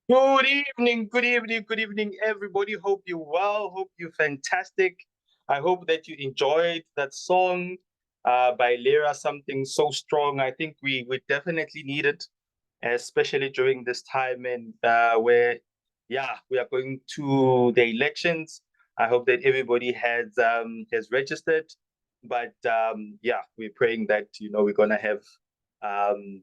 Good evening, everybody. Hope you're well. Hope you're fantastic. I hope that you enjoyed that song by Lyra, something so strong. I think we definitely need it, especially during this time and where, yeah, we are going to the elections. I hope that everybody has registered, but yeah, we're praying that we're gonna have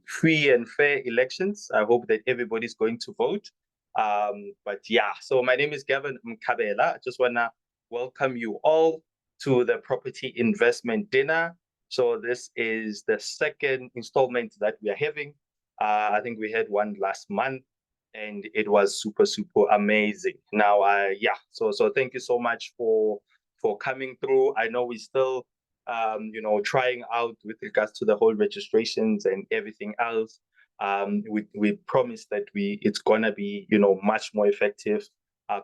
free and fair elections. I hope that everybody's going to vote. But yeah, so my name is Gavin Mkabela. I just wanna welcome you all to the property investment dinner. So this is the second installment that we are having. I think we had one last month, and it was super amazing. Now, yeah, so thank you so much for coming through. I know we still trying out with regards to the whole registrations and everything else. We promise that it's gonna be much more effective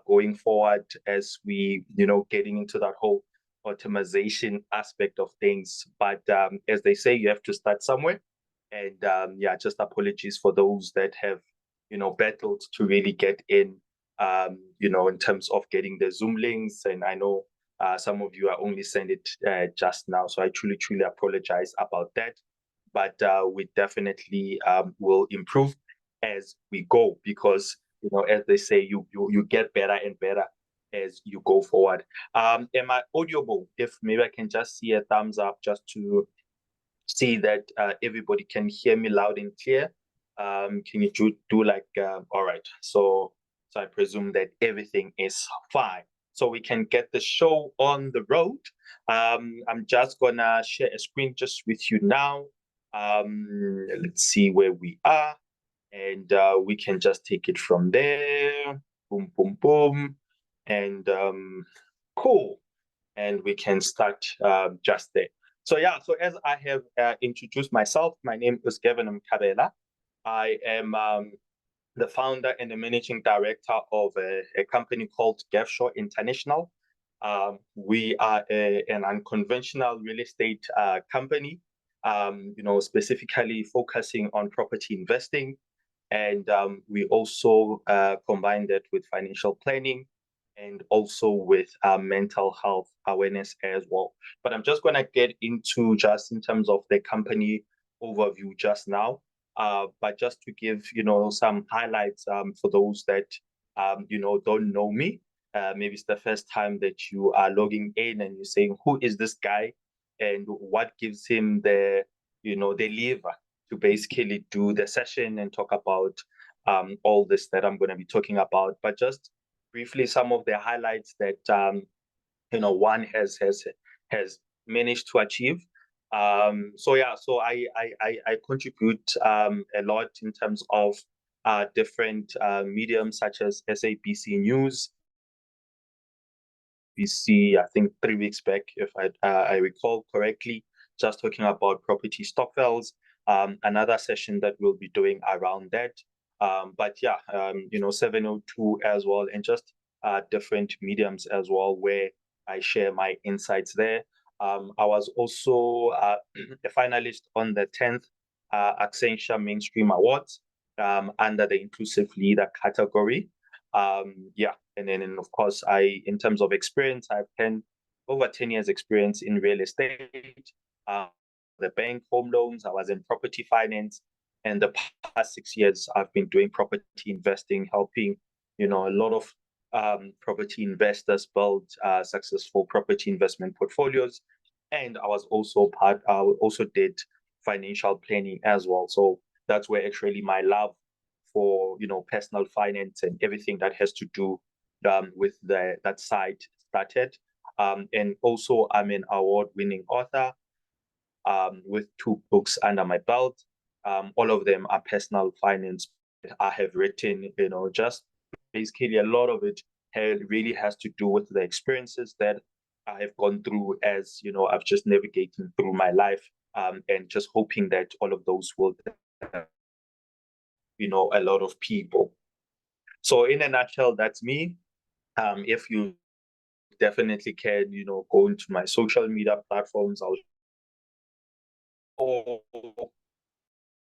going forward as we getting into that whole automation aspect of things. But as they say, you have to start somewhere. And yeah, just apologies for those that have battled to really get in. In terms of getting the Zoom links, and I know some of you are only sent it just now, so I truly apologize about that. But we definitely will improve as we go because as they say, you get better and better as you go forward. Am I audible? If maybe I can just see a thumbs up just to see that everybody can hear me loud and clear. Can you do like all right? So I presume that everything is fine. So we can get the show on the road. I'm just gonna share a screen just with you now. Let's see where we are, and we can just take it from there. Boom, and cool. And we can start just there. So yeah, so as I have introduced myself, my name is Gavin Mkabela. I am the founder and the managing director of a company called Gavshaw International. We are an unconventional real estate company, specifically focusing on property investing. And we also combine that with financial planning and also with mental health awareness as well. But I'm just going to get into just in terms of the company overview just now. But just to give some highlights for those that don't know me. Maybe it's the first time that you are logging in and you're saying, who is this guy and what gives him the lever to basically do the session and talk about all this that I'm going to be talking about. But just briefly, some of the highlights that one has managed to achieve. So yeah, so I contribute a lot in terms of different mediums such as SABC News. BC, I think 3 weeks back, if I recall correctly, just talking about property stockpiles. Another session that we'll be doing around that. But yeah, 702 as well, and just different mediums as well, where I share my insights there. I was also a finalist on the 10th Accenture Mainstream Awards under the Inclusive Leader category. Yeah, and then of course, in terms of experience, I've over 10 years experience in real estate, the bank, home loans. I was in property finance, and the past 6 years I've been doing property investing, helping a lot of property investors build successful property investment portfolios. And I also did financial planning as well. So that's where actually my love for personal finance and everything that has to do with that side started. And also, I'm an award-winning author with 2 books under my belt. All of them are personal finance. I have written, just basically a lot of it really has to do with the experiences that I have gone through as I've just navigated through my life, and just hoping that all of those will a lot of people. So in a nutshell, that's me. If you definitely can, go into my social media platforms, I'll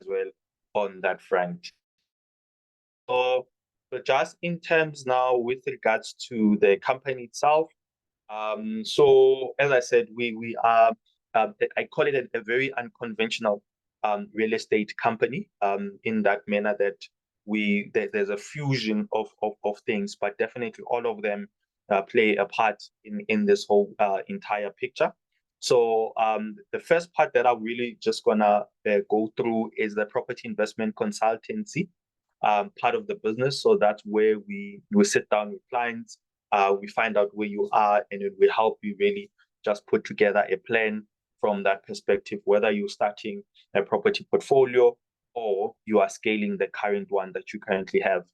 as well on that front. So So just in terms now with regards to the company itself, so as I said, we are I call it a very unconventional real estate company in that manner that there's a fusion of things, but definitely all of them play a part in this whole entire picture. So the first part that I'm really just gonna go through is the property investment consultancy part of the business. So that's where we sit down with clients, we find out where you are, and it will help you really just put together a plan from that perspective, whether you're starting a property portfolio or you are scaling the current one that you currently have.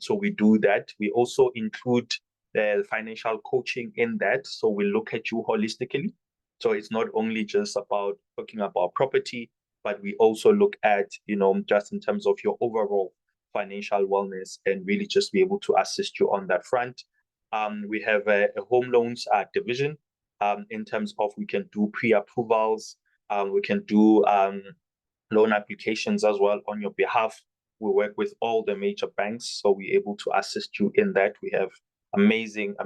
So we do that. We also include the financial coaching in that. So we look at you holistically. So it's not only just about talking about property, but we also look at, just in terms of your overall financial wellness and really just be able to assist you on that front. We have a home loans division in terms of we can do pre-approvals, we can do loan applications as well on your behalf. We work with all the major banks, so we're able to assist you in that. We have amazing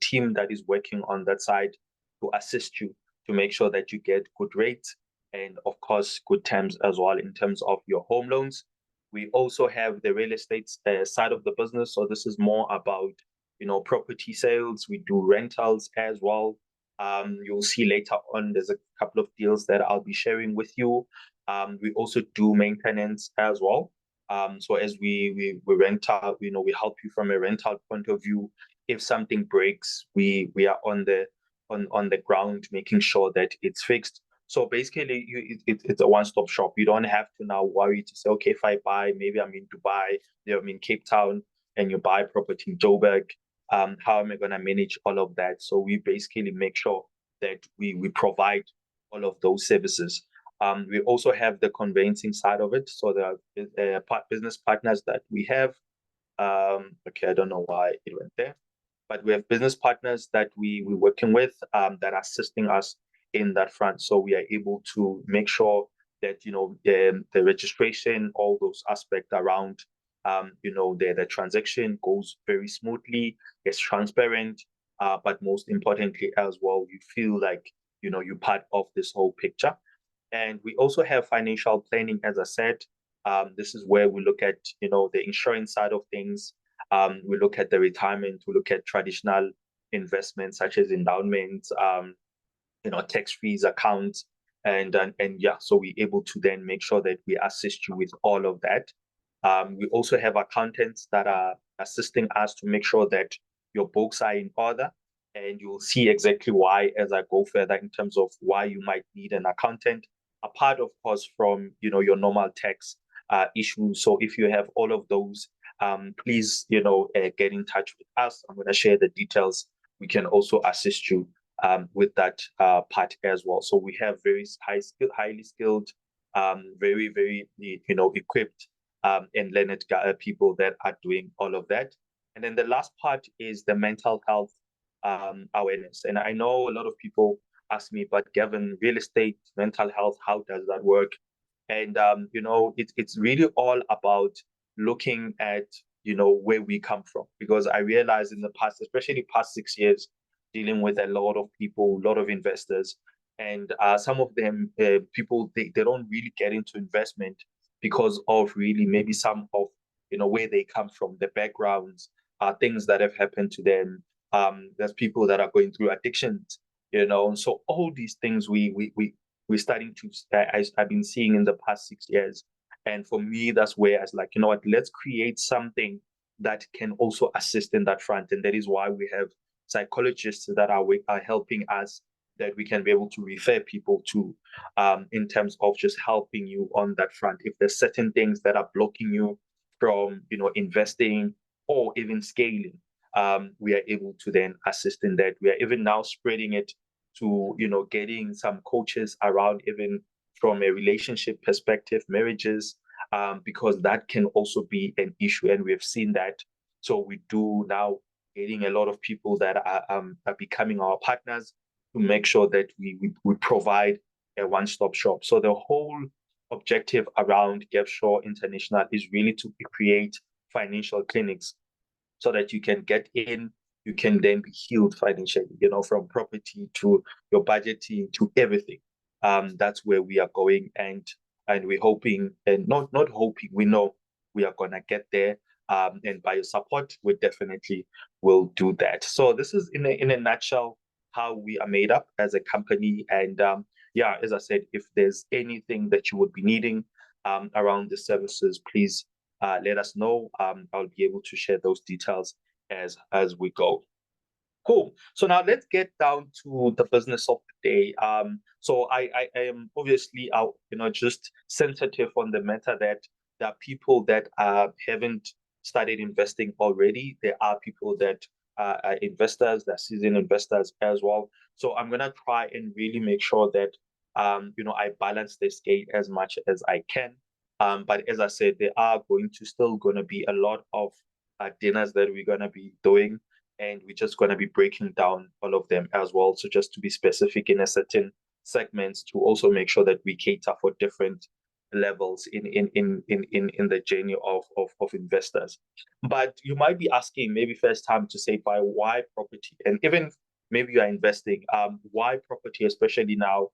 team that is working on that side to assist you to make sure that you get good rates and of course good terms as well in terms of your home loans. We also have the real estate side of the business, so this is more about property sales. We do rentals as well. You'll see later on there's a couple of deals that I'll be sharing with you. We also do maintenance as well. So as we rent out, we help you from a rental point of view. If something breaks, we are on the ground making sure that it's fixed. So basically, it's a one-stop shop. You don't have to now worry to say, okay, if I buy, maybe I'm in Dubai, I'm in Cape Town, and you buy property in Joburg. How am I going to manage all of that? So we basically make sure that we provide all of those services. We also have the conveyancing side of it. So the business partners that we have. Okay, I don't know why it went there, but we have business partners that we're working with that are assisting us in that front. So we are able to make sure that the registration, all those aspects around the transaction goes very smoothly, it's transparent, but most importantly as well, you feel like you're part of this whole picture. And we also have financial planning, as I said. This is where we look at the insurance side of things. We look at the retirement. We look at traditional investments such as endowments, tax-free accounts, and yeah. So we're able to then make sure that we assist you with all of that. We also have accountants that are assisting us to make sure that your books are in order, and you'll see exactly why as I go further in terms of why you might need an accountant. Apart, of course, from your normal tax issues. So if you have all of those, please get in touch with us. I'm going to share the details. We can also assist you with that part as well. So we have very highly skilled, very equipped and learned people that are doing all of that. And then the last part is the mental health awareness. And I know a lot of people ask me, but Gavin, real estate, mental health, how does that work? And it's really all about looking at where we come from, because I realized in the past, especially past 6 years, dealing with a lot of people, a lot of investors, and some of them people they don't really get into investment because of really maybe some of where they come from, the backgrounds, things that have happened to them. There's people that are going through addictions, and so all these things we're starting to I've been seeing in the past 6 years. And for me, that's where I was like, what, let's create something that can also assist in that front. And that is why we have psychologists that are helping us, that we can be able to refer people to in terms of just helping you on that front. If there's certain things that are blocking you from, investing or even scaling, we are able to then assist in that. We are even now spreading it to, getting some coaches around, even from a relationship perspective, marriages, because that can also be an issue. And we have seen that. So we do now getting a lot of people that are becoming our partners to make sure that we provide a one-stop shop. So the whole objective around GapShaw International is really to create financial clinics so that you can get in, you can then be healed financially, from property to your budgeting to everything. That's where we are going, and we're hoping, and not hoping, we know we are gonna get there. And by your support, we definitely will do that. So this is in a nutshell how we are made up as a company. And yeah, as I said, if there's anything that you would be needing around the services, please let us know. I'll be able to share those details as we go. Cool. So now let's get down to the business of the day. So I am obviously just sensitive on the matter that there are people that haven't started investing already. There are people that are investors, that are seasoned investors as well. So I'm gonna try and really make sure that I balance the scale as much as I can. But as I said, there are still gonna be a lot of dinners that we're gonna be doing, and we're just going to be breaking down all of them as well. So just to be specific in a certain segments to also make sure that we cater for different levels in the journey of investors. But you might be asking, maybe first time to say, by why property? And even maybe you are investing, why property, especially now?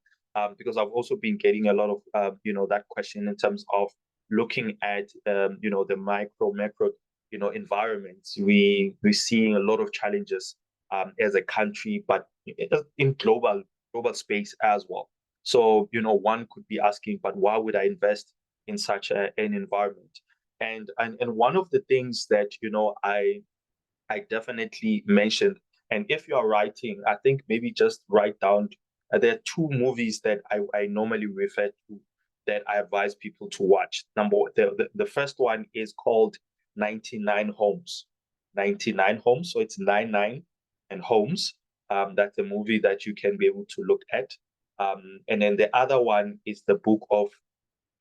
Because I've also been getting a lot of that question in terms of looking at the micro macro environments. We're seeing a lot of challenges as a country, but in global space as well. So one could be asking, but why would I invest in such an environment? And one of the things that I definitely mentioned, and if you are writing, I think maybe just write down. There are two movies that I normally refer to that I advise people to watch. The first one is called 99 Homes. 99 Homes. So it's 99 and Homes. That's a movie that you can be able to look at. And then the other one is the book of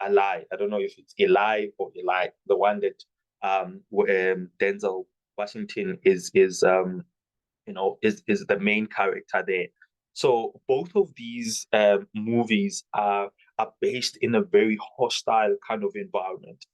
Eli. I don't know if it's Eli or Eli, the one that Denzel Washington is the main character there. So both of these movies are based in a very hostile kind of environment.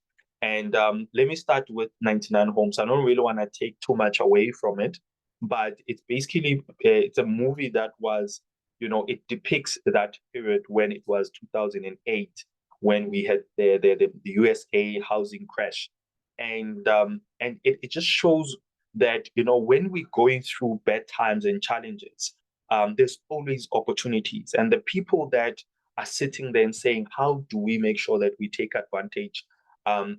And let me start with 99 Homes. I don't really want to take too much away from it, but it's basically it's a movie that was, it depicts that period when it was 2008, when we had the USA housing crash, and it just shows that when we're going through bad times and challenges, there's always opportunities, and the people that are sitting there and saying, how do we make sure that we take advantage,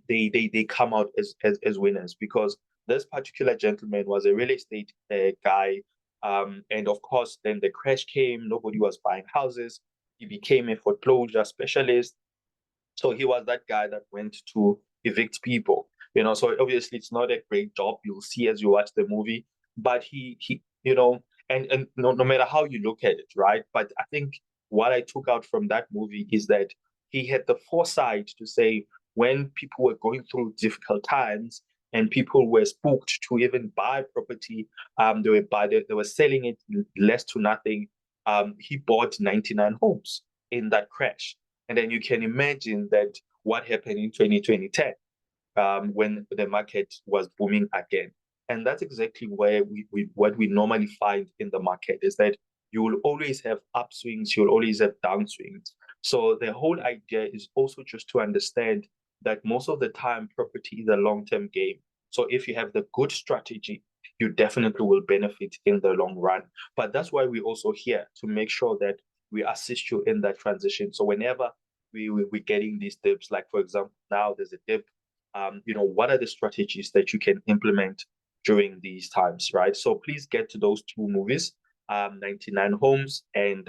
they come out as winners, because this particular gentleman was a real estate guy, and of course then the crash came, nobody was buying houses. He became a foreclosure specialist, so he was that guy that went to evict people. So obviously it's not a great job, you'll see as you watch the movie, but he and no matter how you look at it, right? But I think what I took out from that movie is that he had the foresight to say, when people were going through difficult times and people were spooked to even buy property, they were selling it less to nothing. He bought 99 homes in that crash. And then you can imagine that what happened in 2010, when the market was booming again. And that's exactly where what we normally find in the market is that you will always have upswings, you'll always have downswings. So the whole idea is also just to understand that most of the time property is a long-term game. So if you have the good strategy, you definitely will benefit in the long run. But that's why we're also here to make sure that we assist you in that transition. So whenever we're getting these dips, like for example, now there's a dip, what are the strategies that you can implement during these times, right? So please get to those two movies, 99 Homes and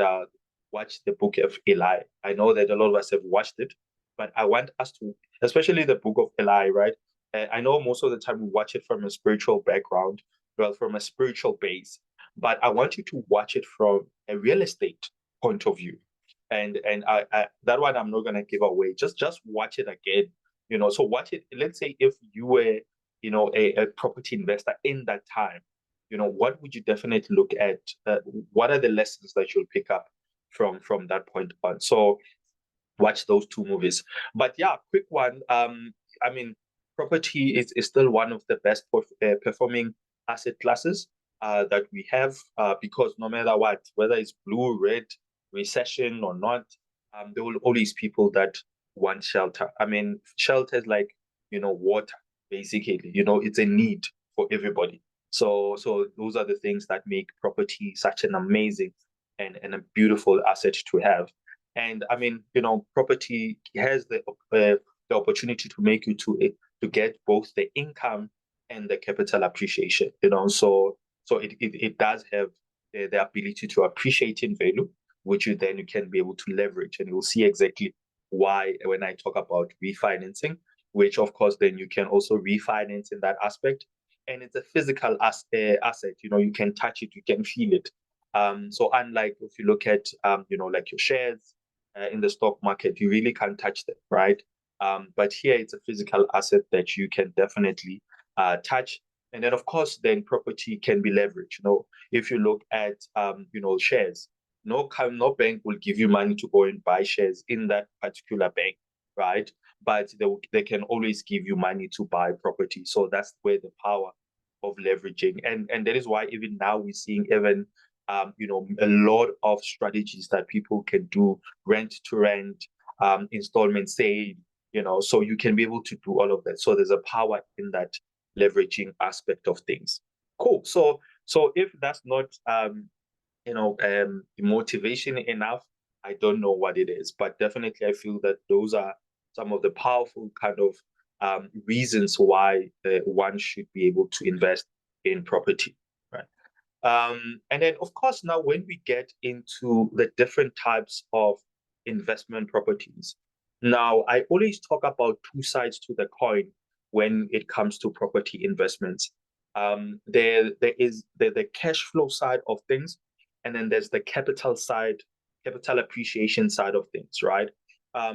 watch the Book of Eli. I know that a lot of us have watched it, but I want us to, especially the Book of Eli, right? I know most of the time we watch it from a spiritual background, well, from a spiritual base, but I want you to watch it from a real estate point of view. And I that one I'm not gonna give away. Just watch it again. So watch it. Let's say if you were, a property investor in that time, what would you definitely look at? What are the lessons that you'll pick up from that point on? So watch those two movies. But yeah, quick one. I mean, property is still one of the best performing asset classes that we have, because no matter what, whether it's blue, red, recession or not, there will always people that want shelter. I mean, shelter is like, water, basically. It's a need for everybody. So those are the things that make property such an amazing and a beautiful asset to have. And I mean, property has the opportunity to make you to get both the income and the capital appreciation. So it does have the ability to appreciate in value, which you can be able to leverage. And you'll see exactly why when I talk about refinancing, which of course then you can also refinance in that aspect. And it's a physical asset. You can touch it, you can feel it. So unlike if you look at like your shares in the stock market, you really can't touch them, right? But here it's a physical asset that you can definitely touch. And then of course, then property can be leveraged. If you look at shares, no bank will give you money to go and buy shares in that particular bank, right? But they can always give you money to buy property. So that's where the power of leveraging, and that is why even now we're seeing even a lot of strategies that people can do, rent to rent, installment sale, so you can be able to do all of that. So there's a power in that leveraging aspect of things. Cool. So if that's not motivation enough, I don't know what it is, but definitely I feel that those are some of the powerful kind of reasons why one should be able to invest in property, right? And then, of course, now when we get into the different types of investment properties, now I always talk about two sides to the coin when it comes to property investments. There is the cash flow side of things, and then there's the capital appreciation side of things, right?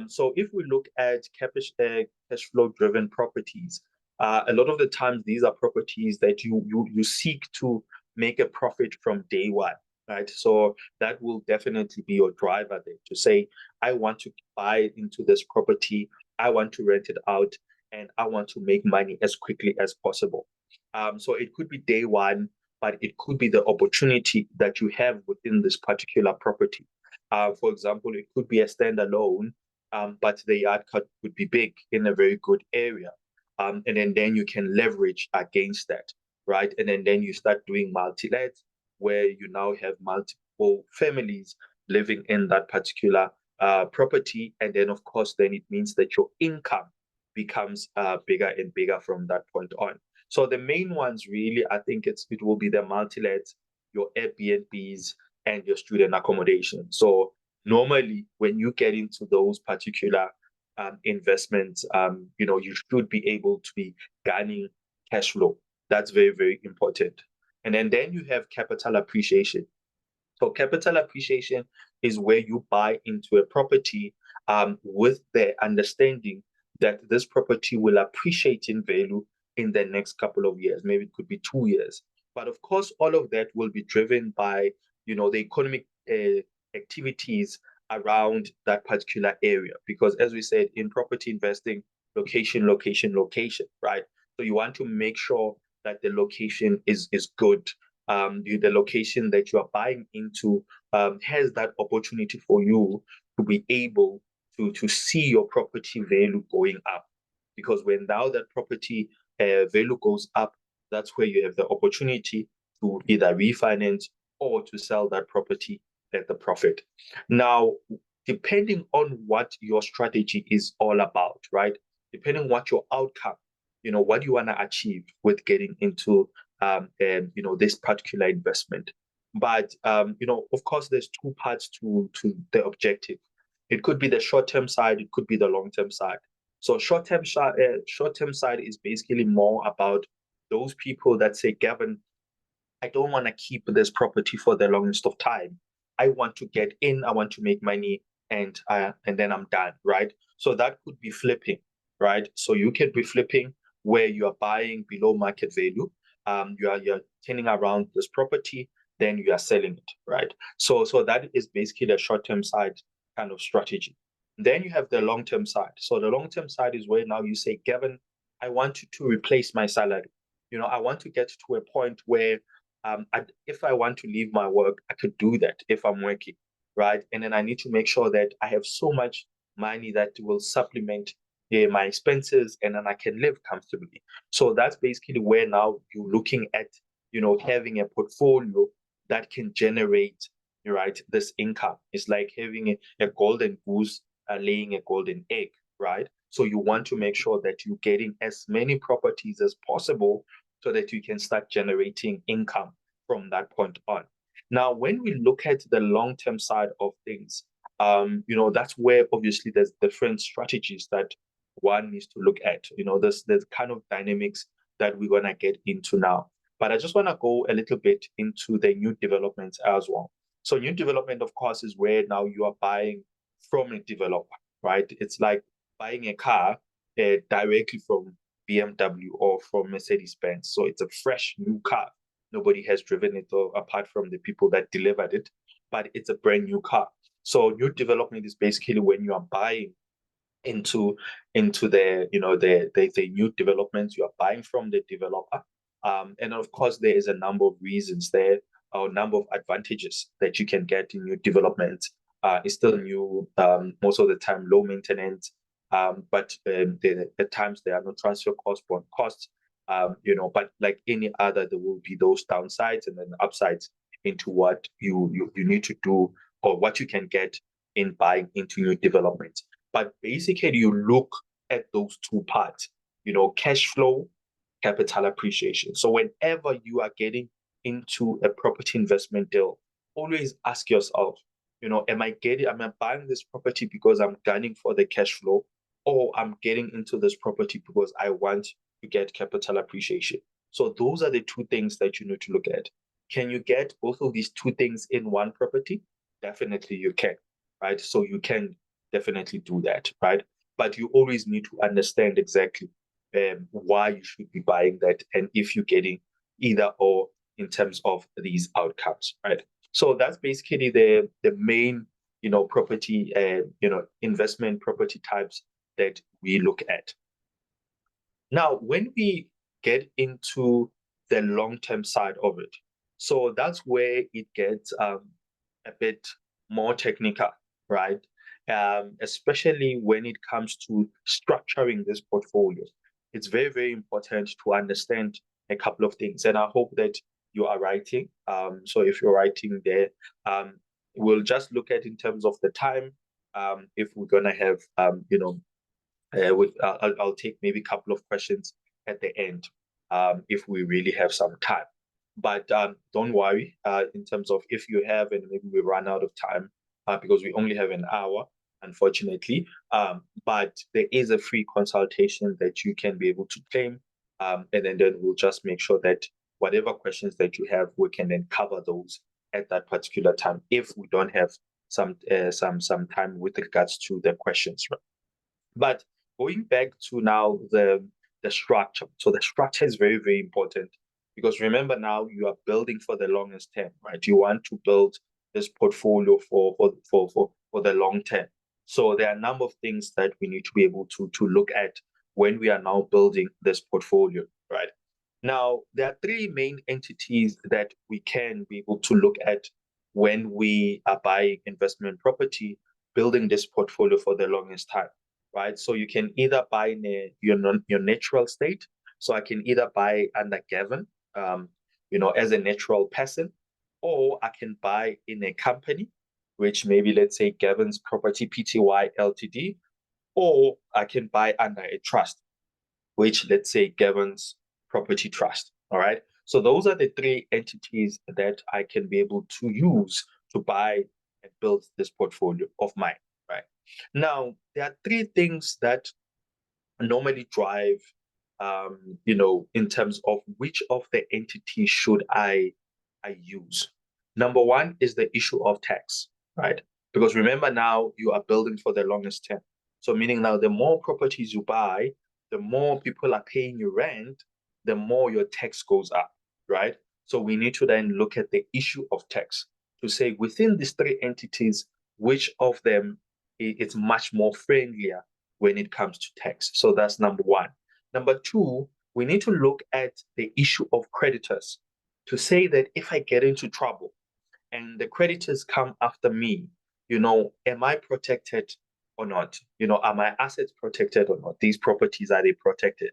So if we look at cash flow driven properties, a lot of the times these are properties that you seek to make a profit from day one, right? So that will definitely be your driver there to say, I want to buy into this property, I want to rent it out, and I want to make money as quickly as possible. So it could be day one, but it could be the opportunity that you have within this particular property. For example, it could be a standalone, but the yard cut would be big in a very good area. And then you can leverage against that, right? And then you start doing multi-lets where you now have multiple families living in that particular property. And then, of course, then it means that your income becomes bigger and bigger from that point on. So the main ones really, I think it will be the multi-lets, your Airbnbs, and your student accommodation. So normally when you get into those particular investments, you should be able to be gaining cash flow. That's very, very important. And then you have capital appreciation. So capital appreciation is where you buy into a property with the understanding that this property will appreciate in value in the next couple of years. Maybe it could be 2 years. But of course, all of that will be driven by, the economic activities around that particular area. Because as we said, in property investing, location, location, location, right? So you want to make sure that the location is good. The location that you are buying into has that opportunity for you to be able to see your property value going up. Because when now that property value goes up, that's where you have the opportunity to either refinance or to sell that property at the profit. Now, depending on what your strategy is all about, right? Depending on what your outcome, what you want to achieve with getting into this particular investment. But of course, there's two parts to the objective. It could be the short-term side, it could be the long-term side. So short-term side is basically more about those people that say, Gavin, I don't want to keep this property for the longest of time. I want to get in, I want to make money, and then I'm done, right? So that could be flipping, right? So you can be flipping where you are buying below market value. You're turning around this property, then you are selling it, right? So that is basically the short-term side kind of strategy. Then you have the long-term side. So the long-term side is where now you say, Gavin, I want to replace my salary. I want to get to a point where if I want to leave my work, I could do that if I'm working, right? And then I need to make sure that I have so much money that will supplement my expenses, and then I can live comfortably. So that's basically where now you're looking at, having a portfolio that can generate, right, this income. It's like having a golden goose laying a golden egg, right? So you want to make sure that you're getting as many properties as possible so that you can start generating income from that point on. Now, when we look at the long-term side of things, that's where obviously there's different strategies that one needs to look at. There's kind of dynamics that we're gonna get into now. But I just want to go a little bit into the new developments as well. So new development, of course, is where now you are buying from a developer, right? It's like buying a car directly from BMW or from Mercedes-Benz. So it's a fresh new car. Nobody has driven it apart from the people that delivered it, but it's a brand new car. So new development is basically when you are buying into the new developments you are buying from the developer. And of course, there is a number of reasons there, or a number of advantages that you can get in new developments. It's still new, most of the time low maintenance, but at times there are no transfer costs, bond costs. But like any other, there will be those downsides and then upsides into what you need to do, or what you can get in buying into new developments. But basically, you look at those two parts, cash flow, capital appreciation. So whenever you are getting into a property investment deal, always ask yourself, am I buying this property because I'm gunning for the cash flow, or I'm getting into this property because I want to get capital appreciation? So those are the two things that you need to look at. Can you get both of these two things in one property? Definitely you can, right? So you can definitely do that, right? But you always need to understand exactly why you should be buying that, and if you're getting either or in terms of these outcomes, right? So that's basically the main, property, investment property types that we look at. Now, when we get into the long-term side of it, so that's where it gets a bit more technical, right? Especially when it comes to structuring this portfolio. It's very, very important to understand a couple of things. And I hope that you are writing. So if you're writing there, we'll just look at in terms of the time. If we're gonna have, I'll take maybe a couple of questions at the end, if we really have some time. But don't worry, in terms of if you have, and maybe we run out of time, because we only have an hour, unfortunately. But there is a free consultation that you can be able to claim. And then we'll just make sure that whatever questions that you have, we can then cover those at that particular time if we don't have some time with regards to the questions. Right? But going back to now the structure. So the structure is very, very important, because remember, now you are building for the longest term, right? You want to build this portfolio for the long term. So there are a number of things that we need to be able to look at when we are now building this portfolio, right? Now, there are three main entities that we can be able to look at when we are buying investment property, building this portfolio for the longest time, right? So you can either buy in your natural state. So I can either buy under Gavin, as a natural person, or I can buy in a company, which maybe let's say Gavin's Property Pty Ltd, or I can buy under a trust, which let's say Gavin's Property Trust. All right. So those are the three entities that I can be able to use to buy and build this portfolio of mine. Right. Now, there are three things that normally drive, in terms of which of the entities should I use. Number one is the issue of tax, right? Because remember, now you are building for the longest term. So meaning now the more properties you buy, the more people are paying you rent, the more your tax goes up, right? So we need to then look at the issue of tax to say within these three entities, which of them is much more friendlier when it comes to tax. So that's number one. Number two, we need to look at the issue of creditors to say that if I get into trouble and the creditors come after me, am I protected or not? Are my assets protected or not? These properties, are they protected?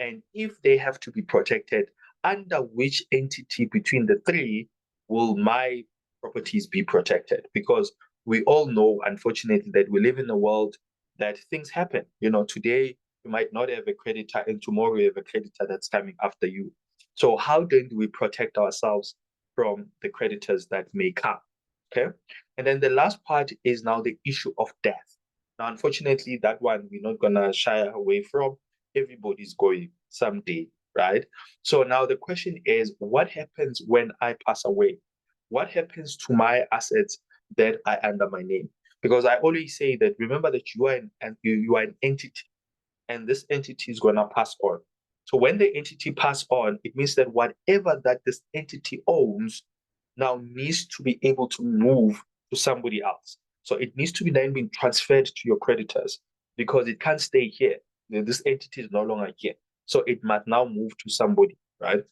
And if they have to be protected, under which entity between the three will my properties be protected? Because we all know, unfortunately, that we live in a world that things happen. Today you might not have a creditor, and tomorrow you have a creditor that's coming after you. So how then do we protect ourselves from the creditors that may come? Okay. And then the last part is now the issue of death. Now, unfortunately, that one we're not gonna shy away from. Everybody's going someday, right? So now the question is, what happens when I pass away? What happens to my assets that are under my name? Because I always say that, remember that you are an entity, and this entity is gonna pass on. So when the entity pass on, it means that whatever that this entity owns now needs to be able to move to somebody else. So it needs to be then being transferred to your creditors because it can't stay here. This entity is no longer here. So it must now move to somebody, right?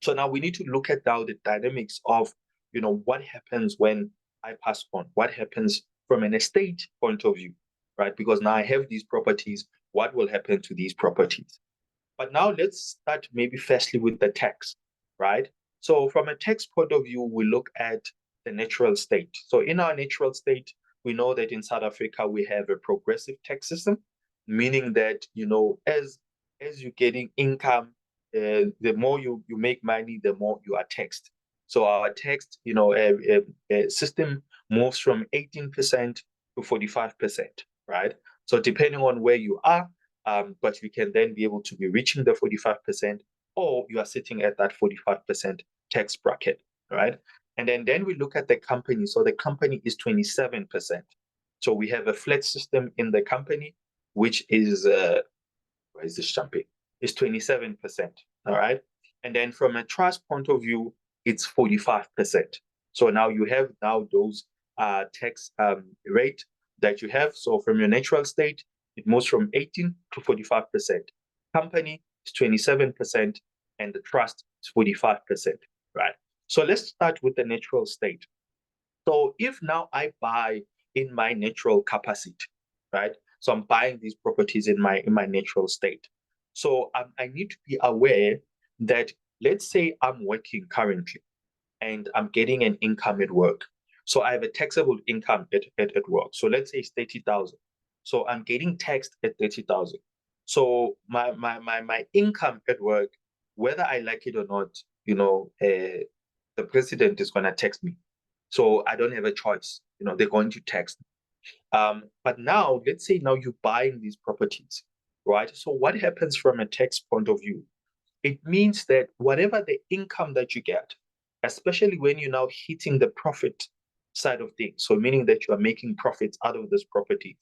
So now we need to look at now the dynamics of, what happens when I pass on? What happens from an estate point of view, right? Because now I have these properties. What will happen to these properties? But now let's start maybe firstly with the tax, right? So from a tax point of view, we look at the natural state. So in our natural state, we know that in South Africa, we have a progressive tax system, meaning that, as you're getting income, the more you make money, the more you are taxed. So our tax, system moves from 18% to 45%, right? So depending on where you are, but you can then be able to be reaching the 45%, or you are sitting at that 45% tax bracket, right? And then we look at the company. So the company is 27%. So we have a flat system in the company, which is where is this jumping? Is 27%. All right. And then from a trust point of view, it's 45%. So now you have now those tax rate that you have. So from your natural state, it moves from 18 to 45%. Company is 27%, and the trust is 45%. Right. So let's start with the natural state. So if now I buy in my natural capacity, right? So I'm buying these properties in my natural state. So I need to be aware that, let's say I'm working currently and I'm getting an income at work. So I have a taxable income at work. So let's say it's 30,000. So I'm getting taxed at 30,000. So my income at work, whether I like it or not, the president is gonna tax me. So I don't have a choice. They're going to tax. But now, let's say now you're buying these properties, right? So what happens from a tax point of view? It means that whatever the income that you get, especially when you're now hitting the profit side of things, so meaning that you are making profits out of this property,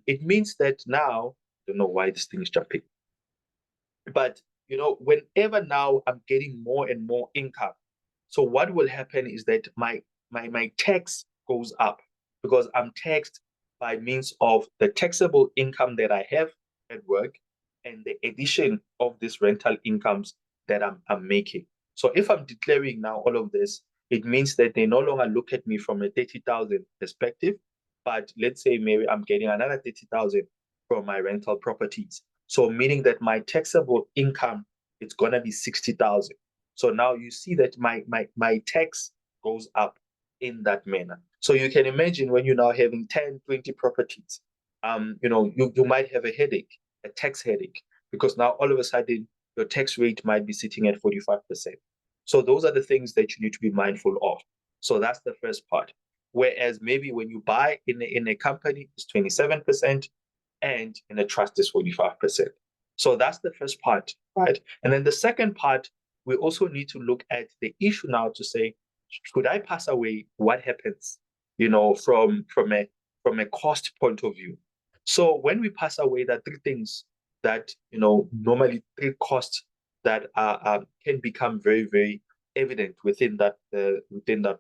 it means that now, I don't know why this thing is jumping, but whenever now I'm getting more and more income, so what will happen is that my tax goes up because I'm taxed by means of the taxable income that I have at work and the addition of these rental incomes that I'm making. So if I'm declaring now all of this, it means that they no longer look at me from a 30,000 perspective, but let's say maybe I'm getting another 30,000 from my rental properties. So meaning that my taxable income is gonna be 60,000. So now you see that my tax goes up in that manner. So you can imagine when you're now having 10, 20 properties, you might have a headache, a tax headache, because now all of a sudden your tax rate might be sitting at 45%. So those are the things that you need to be mindful of. So that's the first part. Whereas maybe when you buy in a company, it's 27%, and in a trust is 45%. So that's the first part, right? And then the second part, we also need to look at the issue now to say, should I pass away? What happens? From a cost point of view. So when we pass away, there are three things that normally three costs that can become very, very evident within that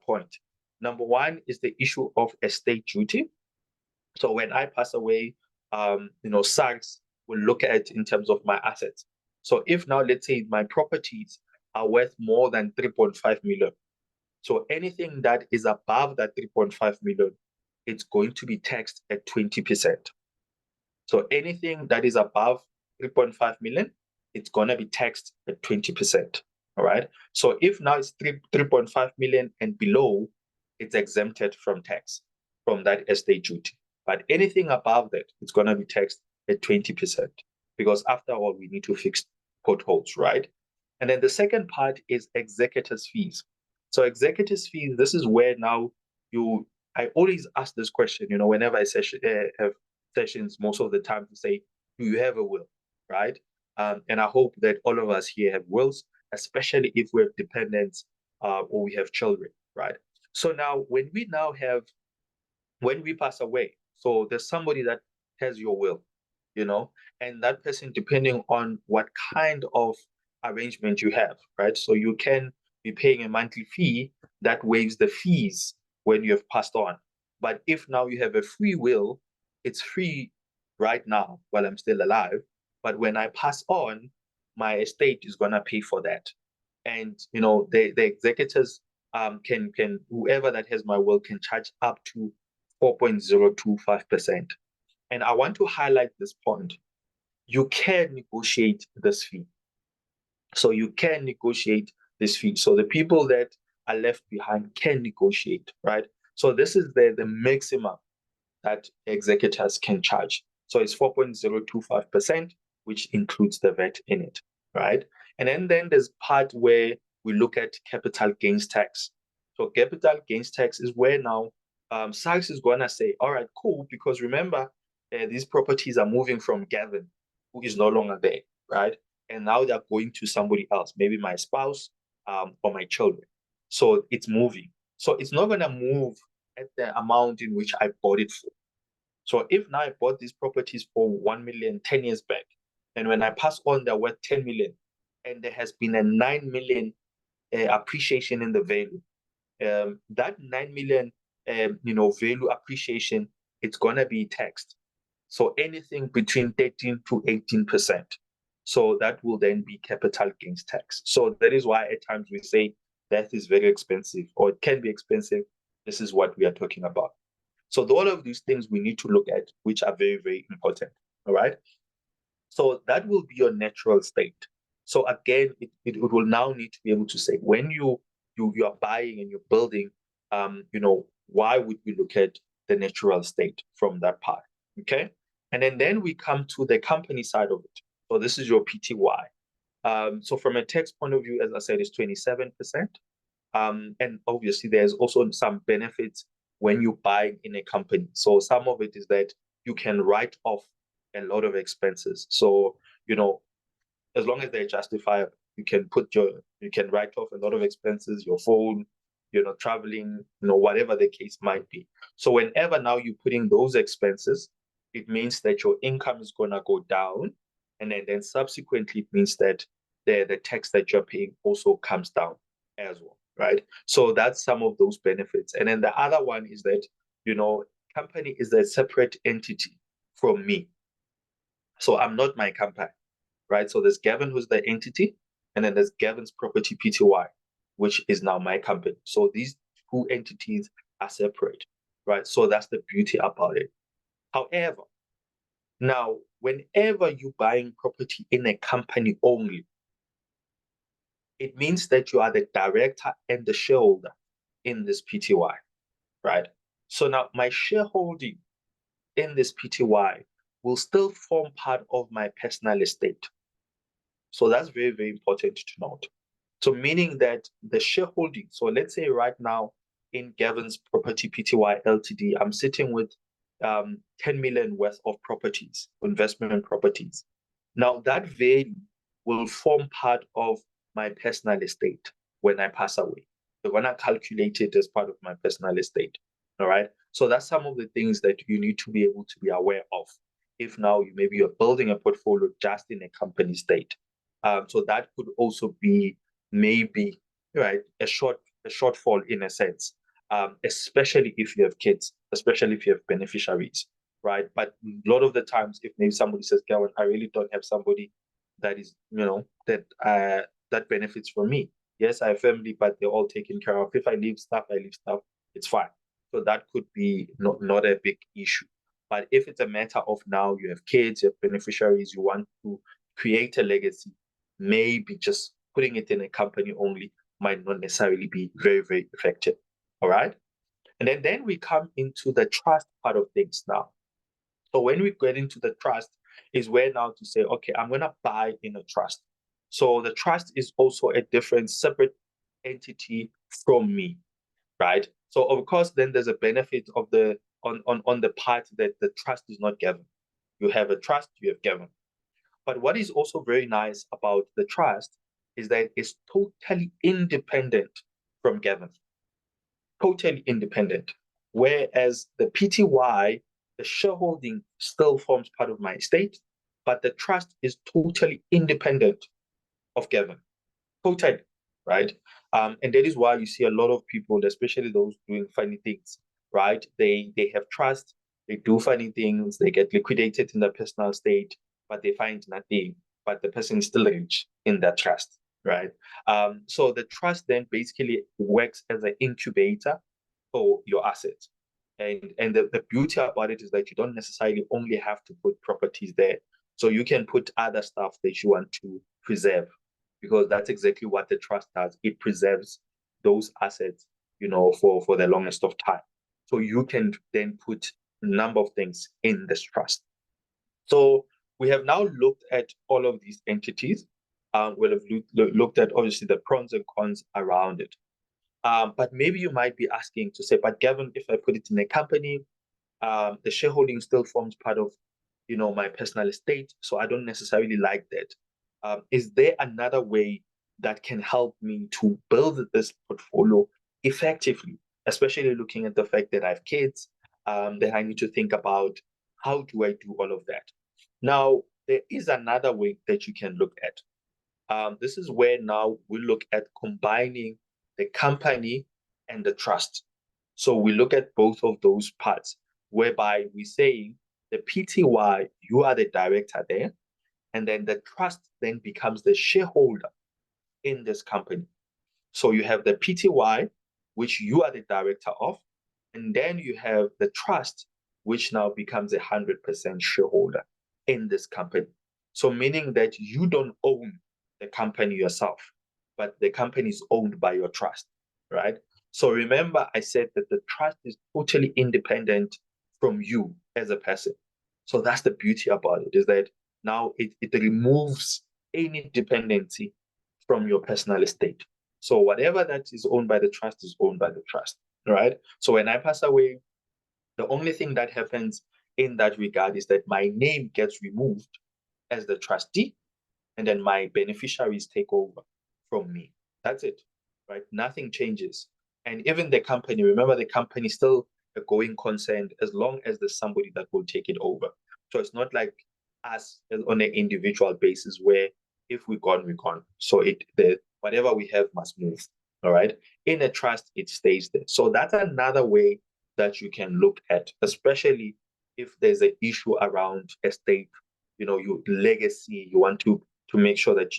point. Number one is the issue of estate duty. So when I pass away, SARS will look at in terms of my assets. So if now, let's say my properties are worth more than 3.5 million, so anything that is above that 3.5 million, it's going to be taxed at 20%. So anything that is above 3.5 million, it's going to be taxed at 20%. All right. So if now it's 3.5 million and below, it's exempted from tax, from that estate duty. But anything above that, it's going to be taxed at 20%, because after all, we need to fix potholes, right? And then the second part is executors' fees. So executors' fees, this is where now I always ask this question, whenever I have sessions most of the time, to say, do you have a will, right? And I hope that all of us here have wills, especially if we have dependents or we have children, right? So now, when we pass away, so there's somebody that has your will, and that person, depending on what kind of arrangement you have, right? So you can be paying a monthly fee that waives the fees when you have passed on. But if now you have a free will, it's free right now while I'm still alive. But when I pass on, my estate is gonna pay for that. And the executors can whoever that has my will can charge up to 4.025%. And I want to highlight this point. You can negotiate this fee. So you can negotiate this fee. So the people that are left behind can negotiate, right? So this is the maximum that executors can charge. So it's 4.025%, which includes the VAT in it, right? And then there's part where we look at capital gains tax. So capital gains tax is where now SARS is going to say, all right, cool, because remember, these properties are moving from Gavin, who is no longer there, right? And now they're going to somebody else, maybe my spouse or my children. So it's moving. So it's not going to move at the amount in which I bought it for. So if now I bought these properties for 1 million 10 years back, and when I pass on, they're worth 10 million, and there has been a 9 million appreciation in the value, that 9 million, value appreciation, it's going to be taxed. So anything between 13 to 18%. So that will then be capital gains tax. So that is why at times we say that is very expensive, or it can be expensive. This is what we are talking about. So all of these things we need to look at, which are very, very important. All right. So that will be your natural state. So again, it will now need to be able to say, when you are buying and you're building, why would we look at the natural state from that part? Okay. And then we come to the company side of it. So this is your PTY. So from a tax point of view, as I said, it's 27%. And obviously, there's also some benefits when you buy in a company. So some of it is that you can write off a lot of expenses. So, as long as they're justifiable, you can write off a lot of expenses, your phone, traveling, whatever the case might be. So whenever now you're putting those expenses, it means that your income is going to go down. And then subsequently, it means that the tax that you're paying also comes down as well, right? So that's some of those benefits. And then the other one is that, company is a separate entity from me. So I'm not my company, right? So there's Gavin, who's the entity, and then there's Gavin's Property Pty, which is now my company. So these two entities are separate, right? So that's the beauty about it. However, now, whenever you're buying property in a company only, it means that you are the director and the shareholder in this PTY, right? So now my shareholding in this PTY will still form part of my personal estate. So that's very, very important to note. So meaning that the shareholding, so let's say right now in Gavin's Property Pty Ltd, I'm sitting with 10 million worth of properties, investment properties. Now that value will form part of my personal estate when I pass away. So when I calculate it as part of my personal estate. All right. So that's some of the things that you need to be able to be aware of. If now maybe you're building a portfolio just in a company state. So that could also be maybe, right, a shortfall in a sense, especially if you have kids, especially if you have beneficiaries. right? But a lot of the times, if maybe somebody says, Gavin, I really don't have somebody that is, that benefits from me. Yes, I have family, but they're all taken care of. If I leave stuff, I leave stuff. It's fine. So that could be not a big issue. But if it's a matter of now you have kids, you have beneficiaries, you want to create a legacy, maybe just putting it in a company only might not necessarily be very, very effective. All right. And then we come into the trust part of things now. So when we get into the trust is where now to say, okay, I'm going to buy in a trust. So the trust is also a different, separate entity from me, right? So of course, then there's a benefit of the on the part that the trust is not given. You have a trust, you have given. But what is also very nice about the trust is that it's totally independent from Gavin, totally independent. Whereas the PTY, the shareholding still forms part of my estate, but the trust is totally independent of Gavin, totally, right? And that is why you see a lot of people, especially those doing funny things, right? They have trust, they do funny things, they get liquidated in their personal state, but they find nothing. But the person is still rich in that trust, right? So the trust then basically works as an incubator for your assets. And the beauty about it is that you don't necessarily only have to put properties there. So you can put other stuff that you want to preserve, because that's exactly what the trust does. It preserves those assets, for the longest of time. So you can then put a number of things in this trust. So we have now looked at all of these entities. We'll have looked at obviously the pros and cons around it. But maybe you might be asking to say, but Gavin, if I put it in a company, the shareholding still forms part of, my personal estate. So I don't necessarily like that. Is there another way that can help me to build this portfolio effectively, especially looking at the fact that I have kids, that I need to think about how do I do all of that? Now, there is another way that you can look at. This is where now we look at combining the company and the trust. So we look at both of those parts, whereby we say the PTY, you are the director there, and then the trust then becomes the shareholder in this company. So you have the PTY, which you are the director of, and then you have the trust, which now becomes 100% shareholder in this company. So meaning that you don't own the company yourself, but the company is owned by your trust, right? So remember, I said that the trust is totally independent from you as a person. So that's the beauty about it, is that now it removes any dependency from your personal estate. So whatever that is owned by the trust is owned by the trust, right? So when I pass away, the only thing that happens in that regard is that my name gets removed as the trustee, and then my beneficiaries take over from me. That's it, right? Nothing changes. And even the company, remember, the company is still a going concern as long as there's somebody that will take it over. So it's not like us on an individual basis where if we're gone, we're gone. So the whatever we have must move. All right. In a trust, it stays there. So that's another way that you can look at, especially if there's an issue around estate, your legacy, you want to make sure that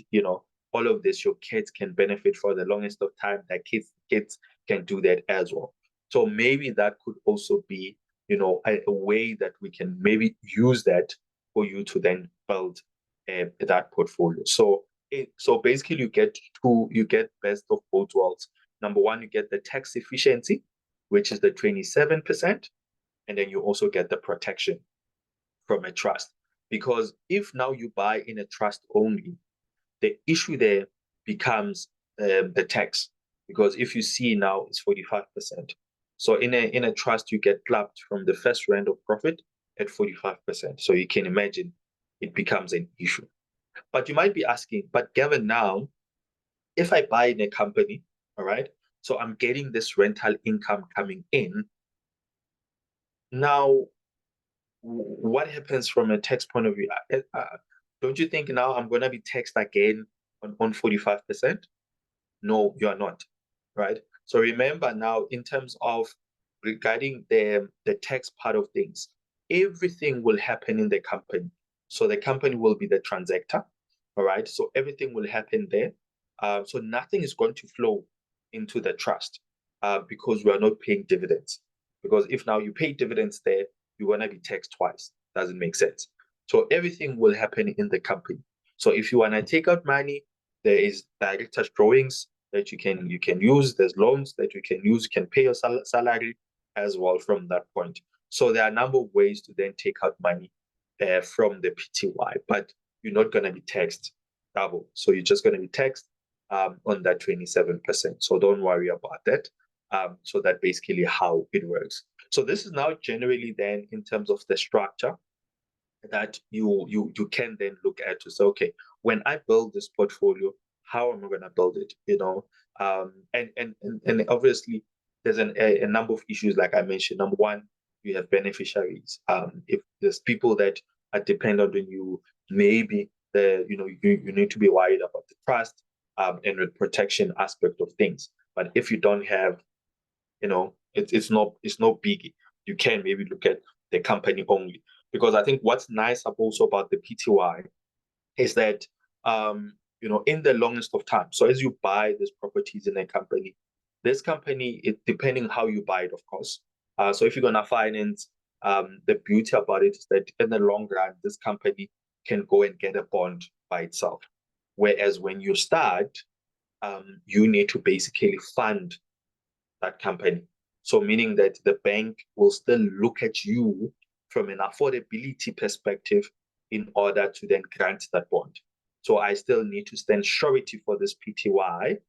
all of this your kids can benefit for the longest of time, that kids can do that as well. So maybe that could also be a way that we can maybe use that for you to then build that portfolio. So basically you get best of both worlds. Number one, you get the tax efficiency, which is the 27%, and then you also get the protection from a trust. Because if now you buy in a trust only, the issue there becomes the tax. Because if you see now it's 45%. So in a trust, you get clapped from the first round of profit at 45%. So you can imagine it becomes an issue. But you might be asking, but Gavin, now, if I buy in a company, all right, so I'm getting this rental income coming in. Now, what happens from a tax point of view? Don't you think now I'm going to be taxed again on 45%? No, you are not, right? So remember now, in terms of regarding the tax part of things, everything will happen in the company. So the company will be the transactor, all right? So everything will happen there. So nothing is going to flow into the trust because we are not paying dividends. Because if now you pay dividends there, you're going to be taxed twice. Doesn't make sense. So everything will happen in the company. So if you want to take out money, there is director's drawings that you can use. There's loans that you can use. You can pay your salary as well from that point. So there are a number of ways to then take out money from the PTY, but you're not going to be taxed double. So you're just going to be taxed on that 27%. So don't worry about that. So that's basically how it works. So this is now generally then in terms of the structure that you can then look at to say, okay, when I build this portfolio, how am I going to build it? And obviously there's a number of issues like I mentioned. Number one, you have beneficiaries. If there's people that are dependent on you, maybe you need to be worried about the trust and the protection aspect of things. But if you don't have, it's not biggie. You can maybe look at the company only. Because I think what's nice also about the PTY is that in the longest of time. So as you buy these properties in a company, this company, it depending how you buy it, of course. So if you're gonna finance, the beauty about it is that in the long run, this company can go and get a bond by itself. Whereas when you start, you need to basically fund that company. So meaning that the bank will still look at you from an affordability perspective in order to then grant that bond. So I still need to stand surety for this PTY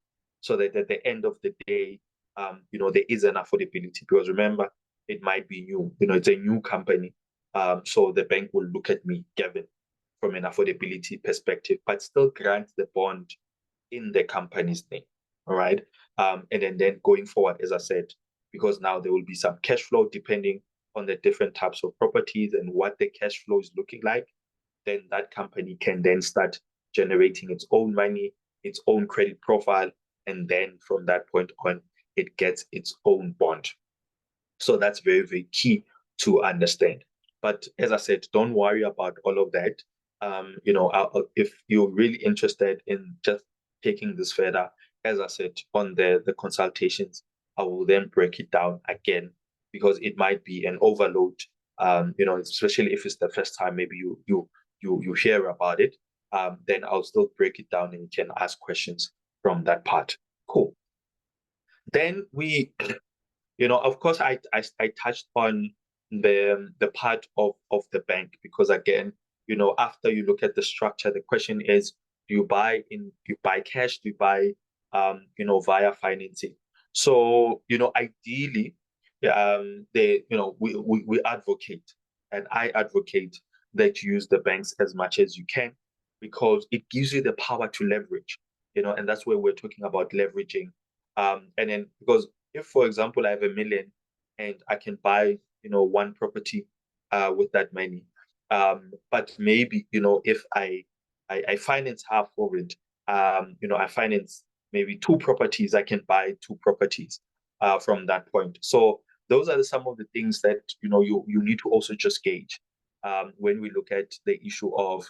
so that at the end of the day, there is an affordability. Because remember, it might be new, it's a new company. So the bank will look at me, Gavin, from an affordability perspective, but still grant the bond in the company's name. All right. And then going forward, as I said, because now there will be some cash flow depending on the different types of properties and what the cash flow is looking like, then that company can then start generating its own money, its own credit profile, and then from that point on, it gets its own bond. So that's very, very key to understand. But as I said, don't worry about all of that. If you're really interested in just taking this further, as I said, on the consultations, I will then break it down again because it might be an overload. Especially if it's the first time, maybe you hear about it. Then I'll still break it down and you can ask questions from that part. Cool. Then of course, I touched on the part of the bank because again, after you look at the structure, the question is, do you buy cash? Do you buy via financing? So ideally, we advocate, and I advocate that you use the banks as much as you can because it gives you the power to leverage. And that's where we're talking about leveraging. And then because if, for example, I have 1 million and I can buy, one property with that money, but maybe, if I finance half of it, I finance maybe 2 properties, I can buy 2 properties from that point. So those are some of the things that, you need to also just gauge when we look at the issue of,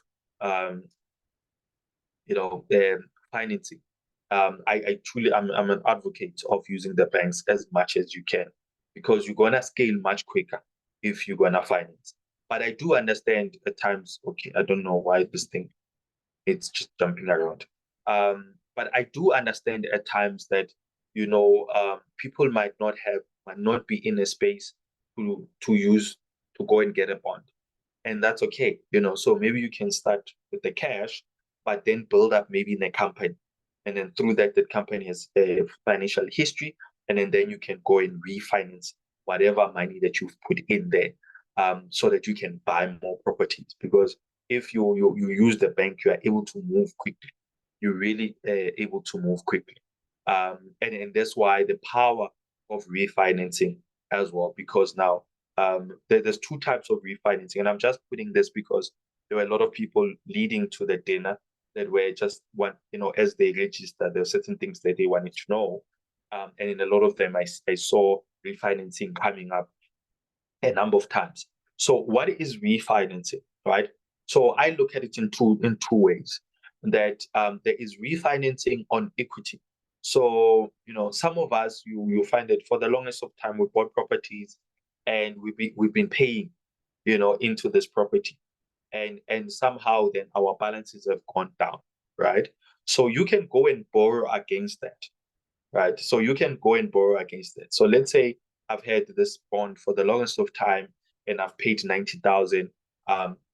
financing. I truly, I'm an advocate of using the banks as much as you can because you're gonna scale much quicker if you're gonna finance. But I do understand at times, okay, I don't know why this thing it's just jumping around. But I do understand at times that people might not be in a space to go and get a bond, and that's okay. So maybe you can start with the cash, but then build up maybe in a company, and then through that, the company has a financial history, and then you can go and refinance whatever money that you've put in there, so that you can buy more properties. Because if you use the bank, you are able to move quickly. You're really able to move quickly, and that's why the power of refinancing as well. Because now there's 2 types of refinancing, and I'm just putting this because there were a lot of people leading to the dinner that were just as they register, there are certain things that they wanted to know, and in a lot of them, I saw refinancing coming up a number of times. So what is refinancing, right? So I look at it in two ways. That there is refinancing on equity. So some of us, you find that for the longest of time we bought properties, and we've been paying, into this property, and somehow then our balances have gone down, right? So you can go and borrow against that, right? So you can go and borrow against it. So let's say I've had this bond for the longest of time and I've paid 90,000.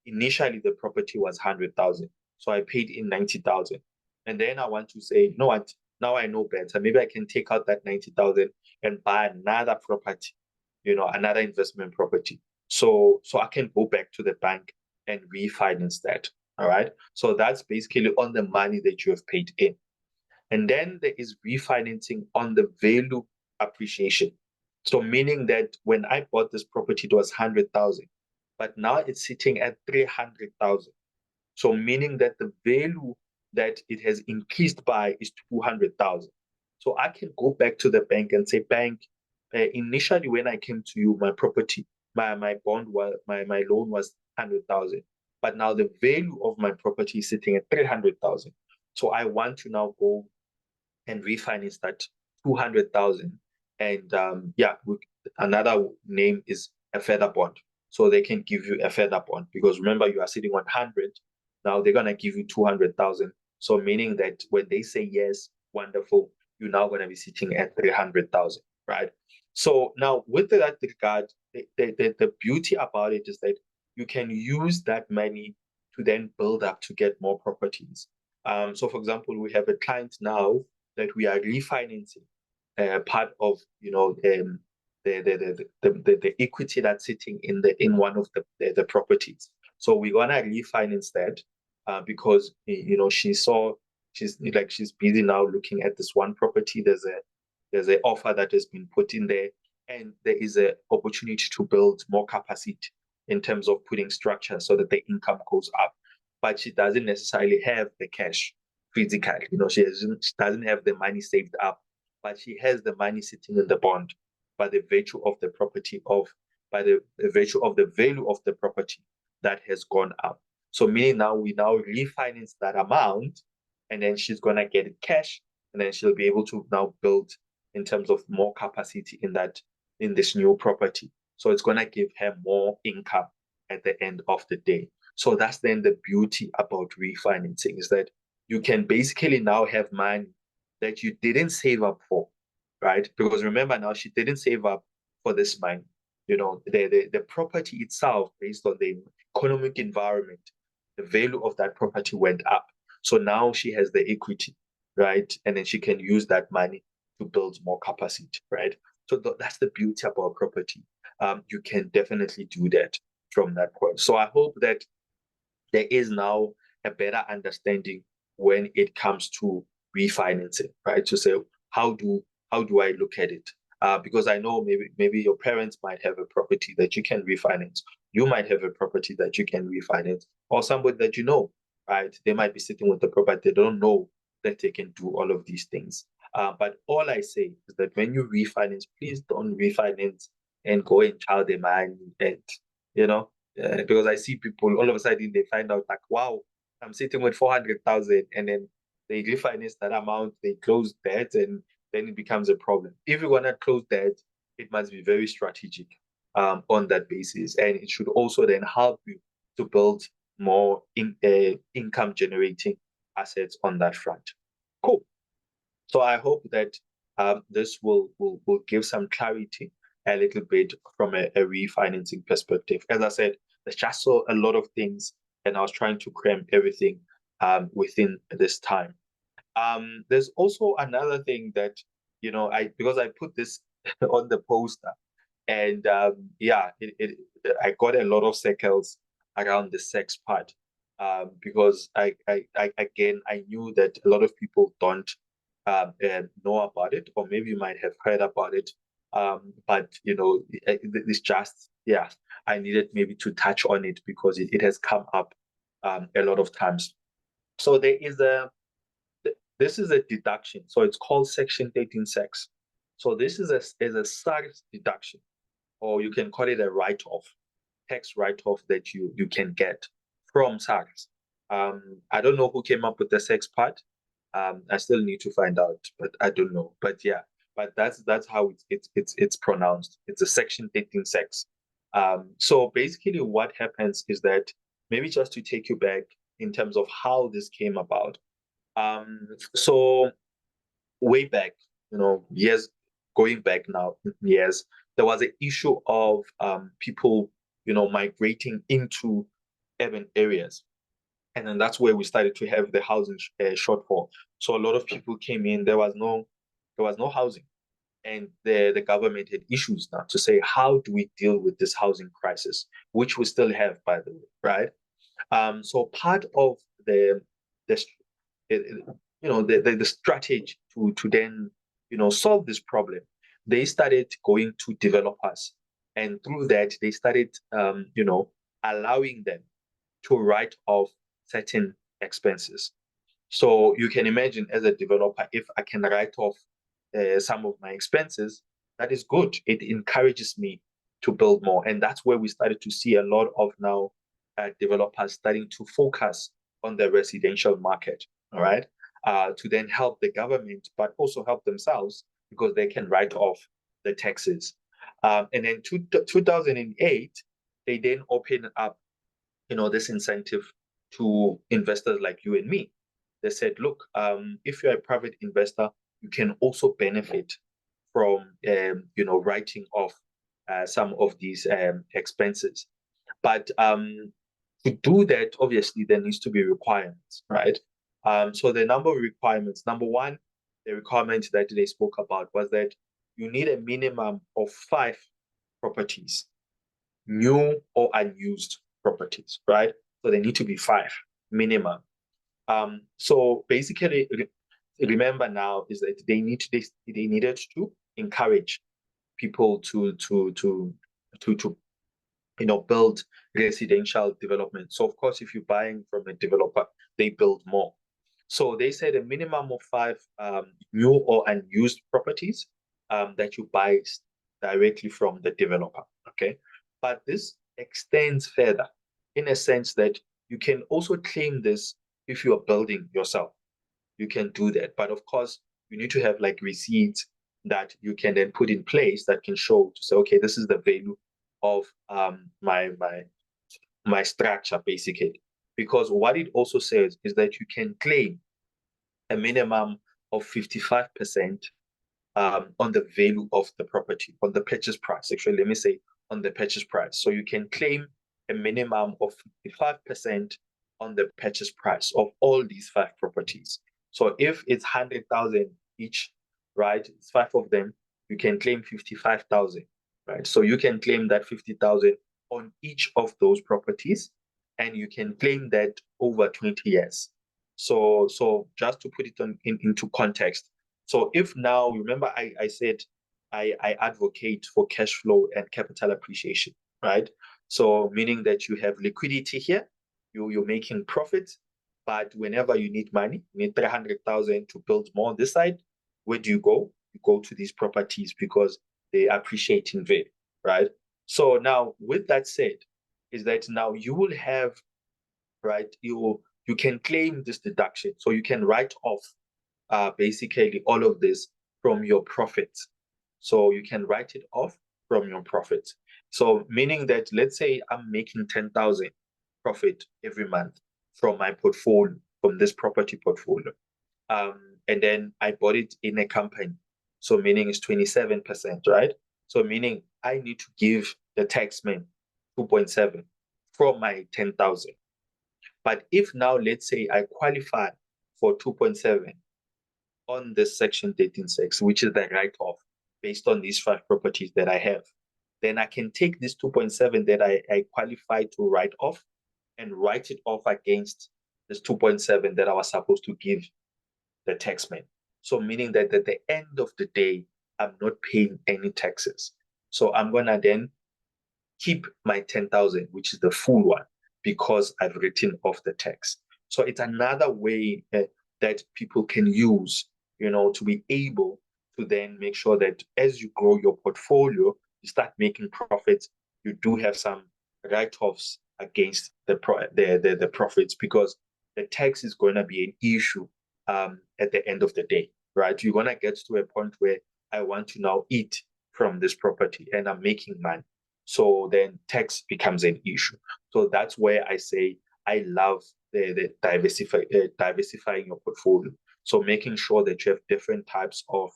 Initially the property was 100,000. So I paid in 90,000. And then I want to say, you know what? Now I know better. Maybe I can take out that 90,000 and buy another property, another investment property. So I can go back to the bank and refinance that. All right. So that's basically on the money that you have paid in. And then there is refinancing on the value appreciation. So meaning that when I bought this property, it was 100,000, but now it's sitting at 300,000. So meaning that the value that it has increased by is 200,000. So I can go back to the bank and say, bank, initially when I came to you, my property, my bond was my loan was 100,000, but now the value of my property is sitting at 300,000. So I want to now go and refinance that 200,000. And yeah, another name is a feather bond. So they can give you a feather bond because remember you are sitting on 100. Now they're gonna give you 200,000. So meaning that when they say yes, wonderful, you're now gonna be sitting at 300,000, right? So now with that regard, the beauty about it is that you can use that money to then build up to get more properties. So for example, we have a client now that we are refinancing part of the equity that's sitting in one of the properties. So we're gonna refinance that because she's busy now looking at this one property. There's an offer that has been put in there, and there is an opportunity to build more capacity in terms of putting structure so that the income goes up. But she doesn't necessarily have the cash physical. She doesn't have the money saved up, but she has the money sitting in the bond by the virtue of the property of by the virtue of the value of the property that has gone up. So meaning now we now refinance that amount, and then she's gonna get it cash, and then she'll be able to now build in terms of more capacity in this new property. So it's gonna give her more income at the end of the day. So that's then the beauty about refinancing is that you can basically now have money that you didn't save up for, right? Because remember now, she didn't save up for this money. The property itself, based on the economic environment, the value of that property went up. So now she has the equity, right? And then she can use that money to build more capacity, right? So that's the beauty about property. You can definitely do that from that point. So I hope that there is now a better understanding when it comes to refinancing, right? To say how do I look at it? Because I know maybe your parents might have a property that you can refinance. You might have a property that you can refinance, or somebody that you know, right? They might be sitting with the property. They don't know that they can do all of these things. But all I say is that when you refinance, please don't refinance and go and child the money and you know because I see people all of a sudden they find out like, wow, I'm sitting with 400,000, and then they refinance that amount, they close debt, and then it becomes a problem. If you're gonna close debt, it must be very strategic on that basis, and it should also then help you to build more income generating assets on that front. Cool. So I hope that this will give some clarity a little bit from a refinancing perspective. As I said, there's just so a lot of things, and I was trying to cram everything within this time. There's also another thing that I because I put this on the poster, and yeah, I got a lot of circles around the sex part because I again I knew that a lot of people don't know about it, or maybe you might have heard about it, but it's just yeah, I needed maybe to touch on it because it has come up a lot of times. So this is a deduction, so it's called Section 13 sex. So this is a SARS deduction, or you can call it a write-off. tax write-off that you can get from SARS. I don't know who came up with the sex part. I still need to find out, but I don't know. But yeah, but that's how it's pronounced. It's a Section 13 sex. So basically, what happens is that, maybe just to take you back in terms of how this came about. So way back, years going back now, years, there was an issue of people, migrating into urban areas. And then that's where we started to have the housing shortfall. So a lot of people came in, there was no housing. And the government had issues now to say, how do we deal with this housing crisis, which we still have, by the way, right? So part of the the strategy to then solve this problem, they started going to developers, and through that they started allowing them to write off certain expenses. So you can imagine, as a developer, if I can write off some of my expenses, that is good. It encourages me to build more. And that's where we started to see a lot of now developers starting to focus on the residential market, all right, to then help the government, but also help themselves, because they can write off the taxes. And then 2008, they then opened up, this incentive to investors like you and me. They said, look, if you're a private investor, you can also benefit from, writing off some of these expenses. But to do that, obviously, there needs to be requirements, right? So the number of requirements, number one, the requirement that they spoke about was that you need a minimum of 5 properties, new or unused properties, right? So they need to be 5 minimum. So basically, remember now is that they needed to encourage people to build residential development. So of course, if you're buying from a developer, they build more. So they said a minimum of 5 new or unused properties that you buy directly from the developer. Okay, but this extends further, in a sense that you can also claim this if you are building yourself. You can do that, but of course, you need to have like receipts that you can then put in place that can show to say, okay, this is the value of my structure, basically. Because what it also says is that you can claim a minimum of 55% on the value of the property, on the purchase price. Actually, let me say on the purchase price. So you can claim a minimum of 55% on the purchase price of all these 5 properties. So if it's 100,000 each, right? It's 5 of them, you can claim 55,000, right? So you can claim that 50,000 on each of those properties, and you can claim that over 20 years. So just to put it into context. So if now, remember I said I advocate for cash flow and capital appreciation, right? So meaning that you have liquidity here, you're making profits, but whenever you need money, you need 300,000 to build more on this side, where do you go? You go to these properties because they appreciate in value, right? So now with that said, is that now you will have, right, you can claim this deduction. So you can write off basically all of this from your profits. So you can write it off from your profits. So meaning that, let's say I'm making 10,000 profit every month from my portfolio, from this property portfolio. And then I bought it in a company. So meaning it's 27%, right? So meaning I need to give the taxman 2.7 from my 10,000. But if now, let's say I qualify for 2.7 on this Section 13.6, which is the write-off based on these 5 properties that I have, then I can take this 2.7 that I qualify to write off and write it off against this 2.7 that I was supposed to give the taxman. So meaning that at the end of the day, I'm not paying any taxes. So I'm gonna then keep my 10,000, which is the full one, because I've written off the tax. So it's another way that people can use, to be able to then make sure that as you grow your portfolio, you start making profits, you do have some write-offs against the profits, because the tax is going to be an issue at the end of the day, right? You're going to get to a point where I want to now eat from this property and I'm making money. So then tax becomes an issue. So that's where I say I love the diversifying your portfolio. So making sure that you have different types of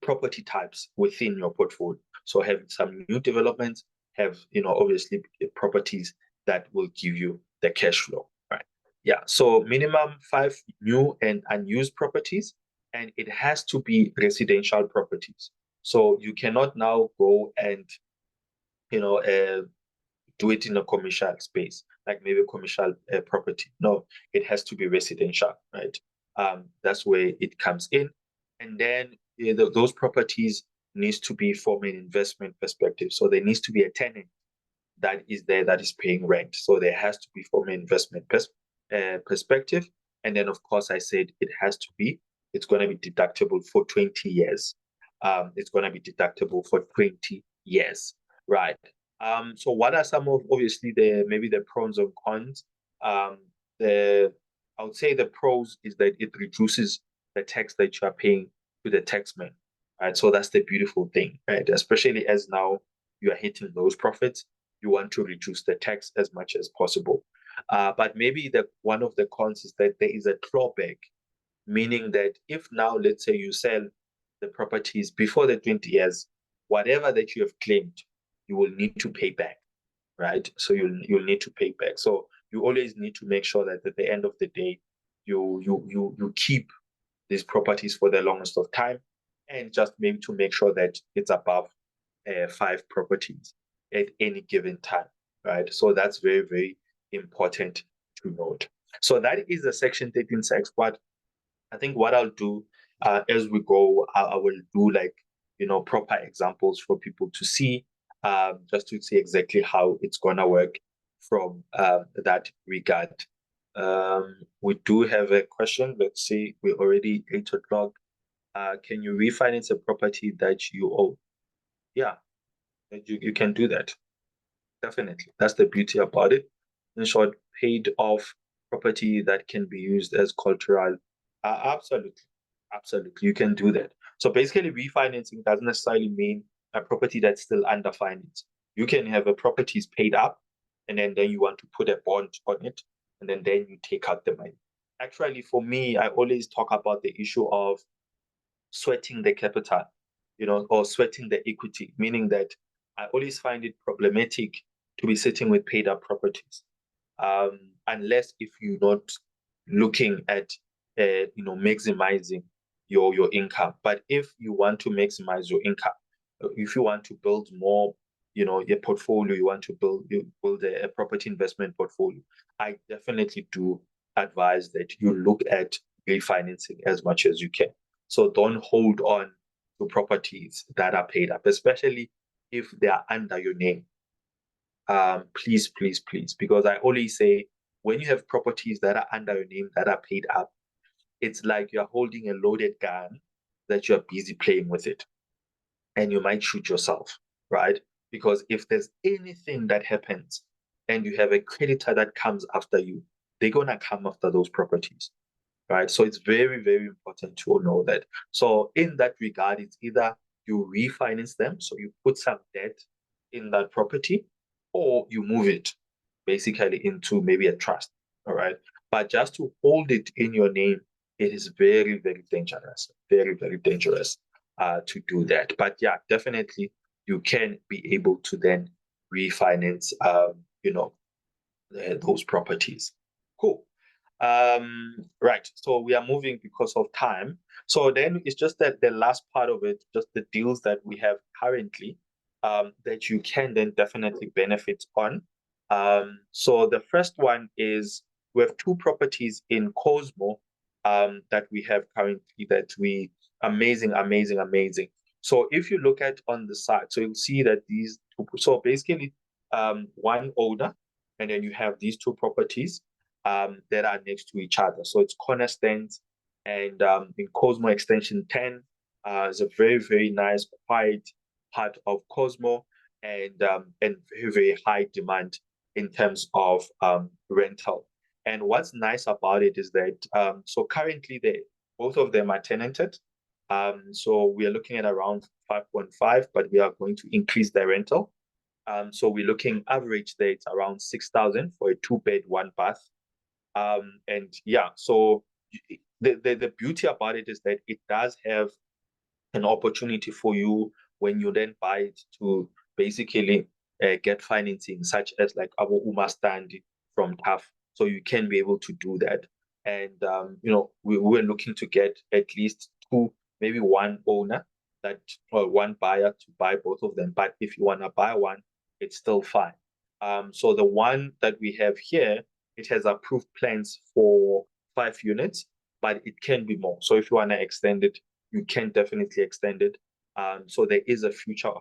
property types within your portfolio. So having some new developments, have obviously properties that will give you the cash flow, right? Yeah. So minimum 5 new and unused properties, and it has to be residential properties. So you cannot now go and do it in a commercial space, like maybe a commercial property. No, it has to be residential, right? That's where it comes in. And then those properties needs to be from an investment perspective. So there needs to be a tenant that is there that is paying rent. So there has to be from an investment perspective. And then, of course, I said it's going to be deductible for 20 years. It's going to be deductible for 20 years, right? So what are some of obviously maybe the pros and cons? The I would say the pros is that it reduces the tax that you are paying to the taxman, right? So that's the beautiful thing, right? Especially as now you are hitting those profits, you want to reduce the tax as much as possible. But maybe one of the cons is that there is a clawback, meaning that if now, let's say you sell the properties before the 20 years, whatever that you have claimed, you will need to pay back, right? So you'll need to pay back. So you always need to make sure that at the end of the day, you keep these properties for the longest of time, and just maybe to make sure that it's above 5 properties at any given time, right? So that's very, very important to note. So that is the Section 13 tax. But I think what I'll do as we go, I will do proper examples for people to see, just to see exactly how it's gonna work from that regard. We do have a question. Let's see, we're already 8 o'clock. Can you refinance a property that you own? Yeah, you can do that. Definitely. That's the beauty about it. In short, paid off property that can be used as cultural. Absolutely. Absolutely. You can do that. So basically, refinancing doesn't necessarily mean a property that's still under finance. You can have a property is paid up, and then you want to put a bond on it, and then you take out the money. Actually, for me, I always talk about the issue of sweating the capital, or sweating the equity, meaning that I always find it problematic to be sitting with paid up properties, unless if you're not looking at maximizing your income. But if you want to maximize your income, if you want to build more, your portfolio, you want to build a property investment portfolio, I definitely do advise that you look at refinancing as much as you can. So don't hold on to properties that are paid up, especially if they are under your name. Please, please, please, because I always say when you have properties that are under your name that are paid up, it's like you're holding a loaded gun that you're busy playing with it, and you might shoot yourself, right? Because if there's anything that happens and you have a creditor that comes after you, they're gonna come after those properties, right? So it's very, very important to know that. So in that regard, it's either you refinance them, so you put some debt in that property, or you move it basically into maybe a trust, all right? But just to hold it in your name, it is very, very dangerous, very, very dangerous to do that. But yeah, definitely you can be able to then refinance, those properties. Cool. Right. So we are moving because of time. So then it's just that the last part of it, just the deals that we have currently, that you can then definitely benefit on. So the first one is we have 2 properties in Cosmo, that we have currently that we amazing, amazing, amazing. So if you look at on the side, so you'll see that these two, so basically, one owner, and then you have these 2 properties that are next to each other. So it's corner stands, and in Cosmo Extension 10, it's a very, very nice, quiet part of Cosmo. and very, very high demand in terms of rental. And what's nice about it is that so currently both of them are tenanted. So we are looking at around 5.5, but we are going to increase the rental. So we're looking average there, it's around 6,000 for a 2-bed, 1-bath. And yeah, so the beauty about it is that it does have an opportunity for you when you then buy it to basically get financing, such as like our Uma stand from TAF. So you can be able to do that. And we were looking to get at least two, maybe one owner that or one buyer to buy both of them. But if you want to buy one, it's still fine. So the one that we have here, it has approved plans for 5 units, but it can be more. So if you want to extend it, you can definitely extend it. So there is a future,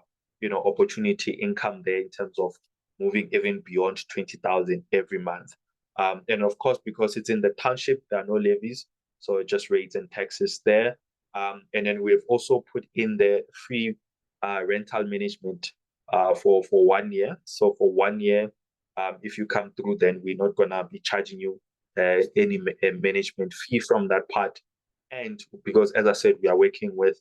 opportunity income there in terms of moving even beyond 20,000 every month. And of course, because it's in the township, there are no levies, so it just rates and taxes there. And then we've also put in the free rental management for 1 year. So for 1 year, if you come through, then we're not gonna be charging you any management fee from that part. And because, as I said, we are working with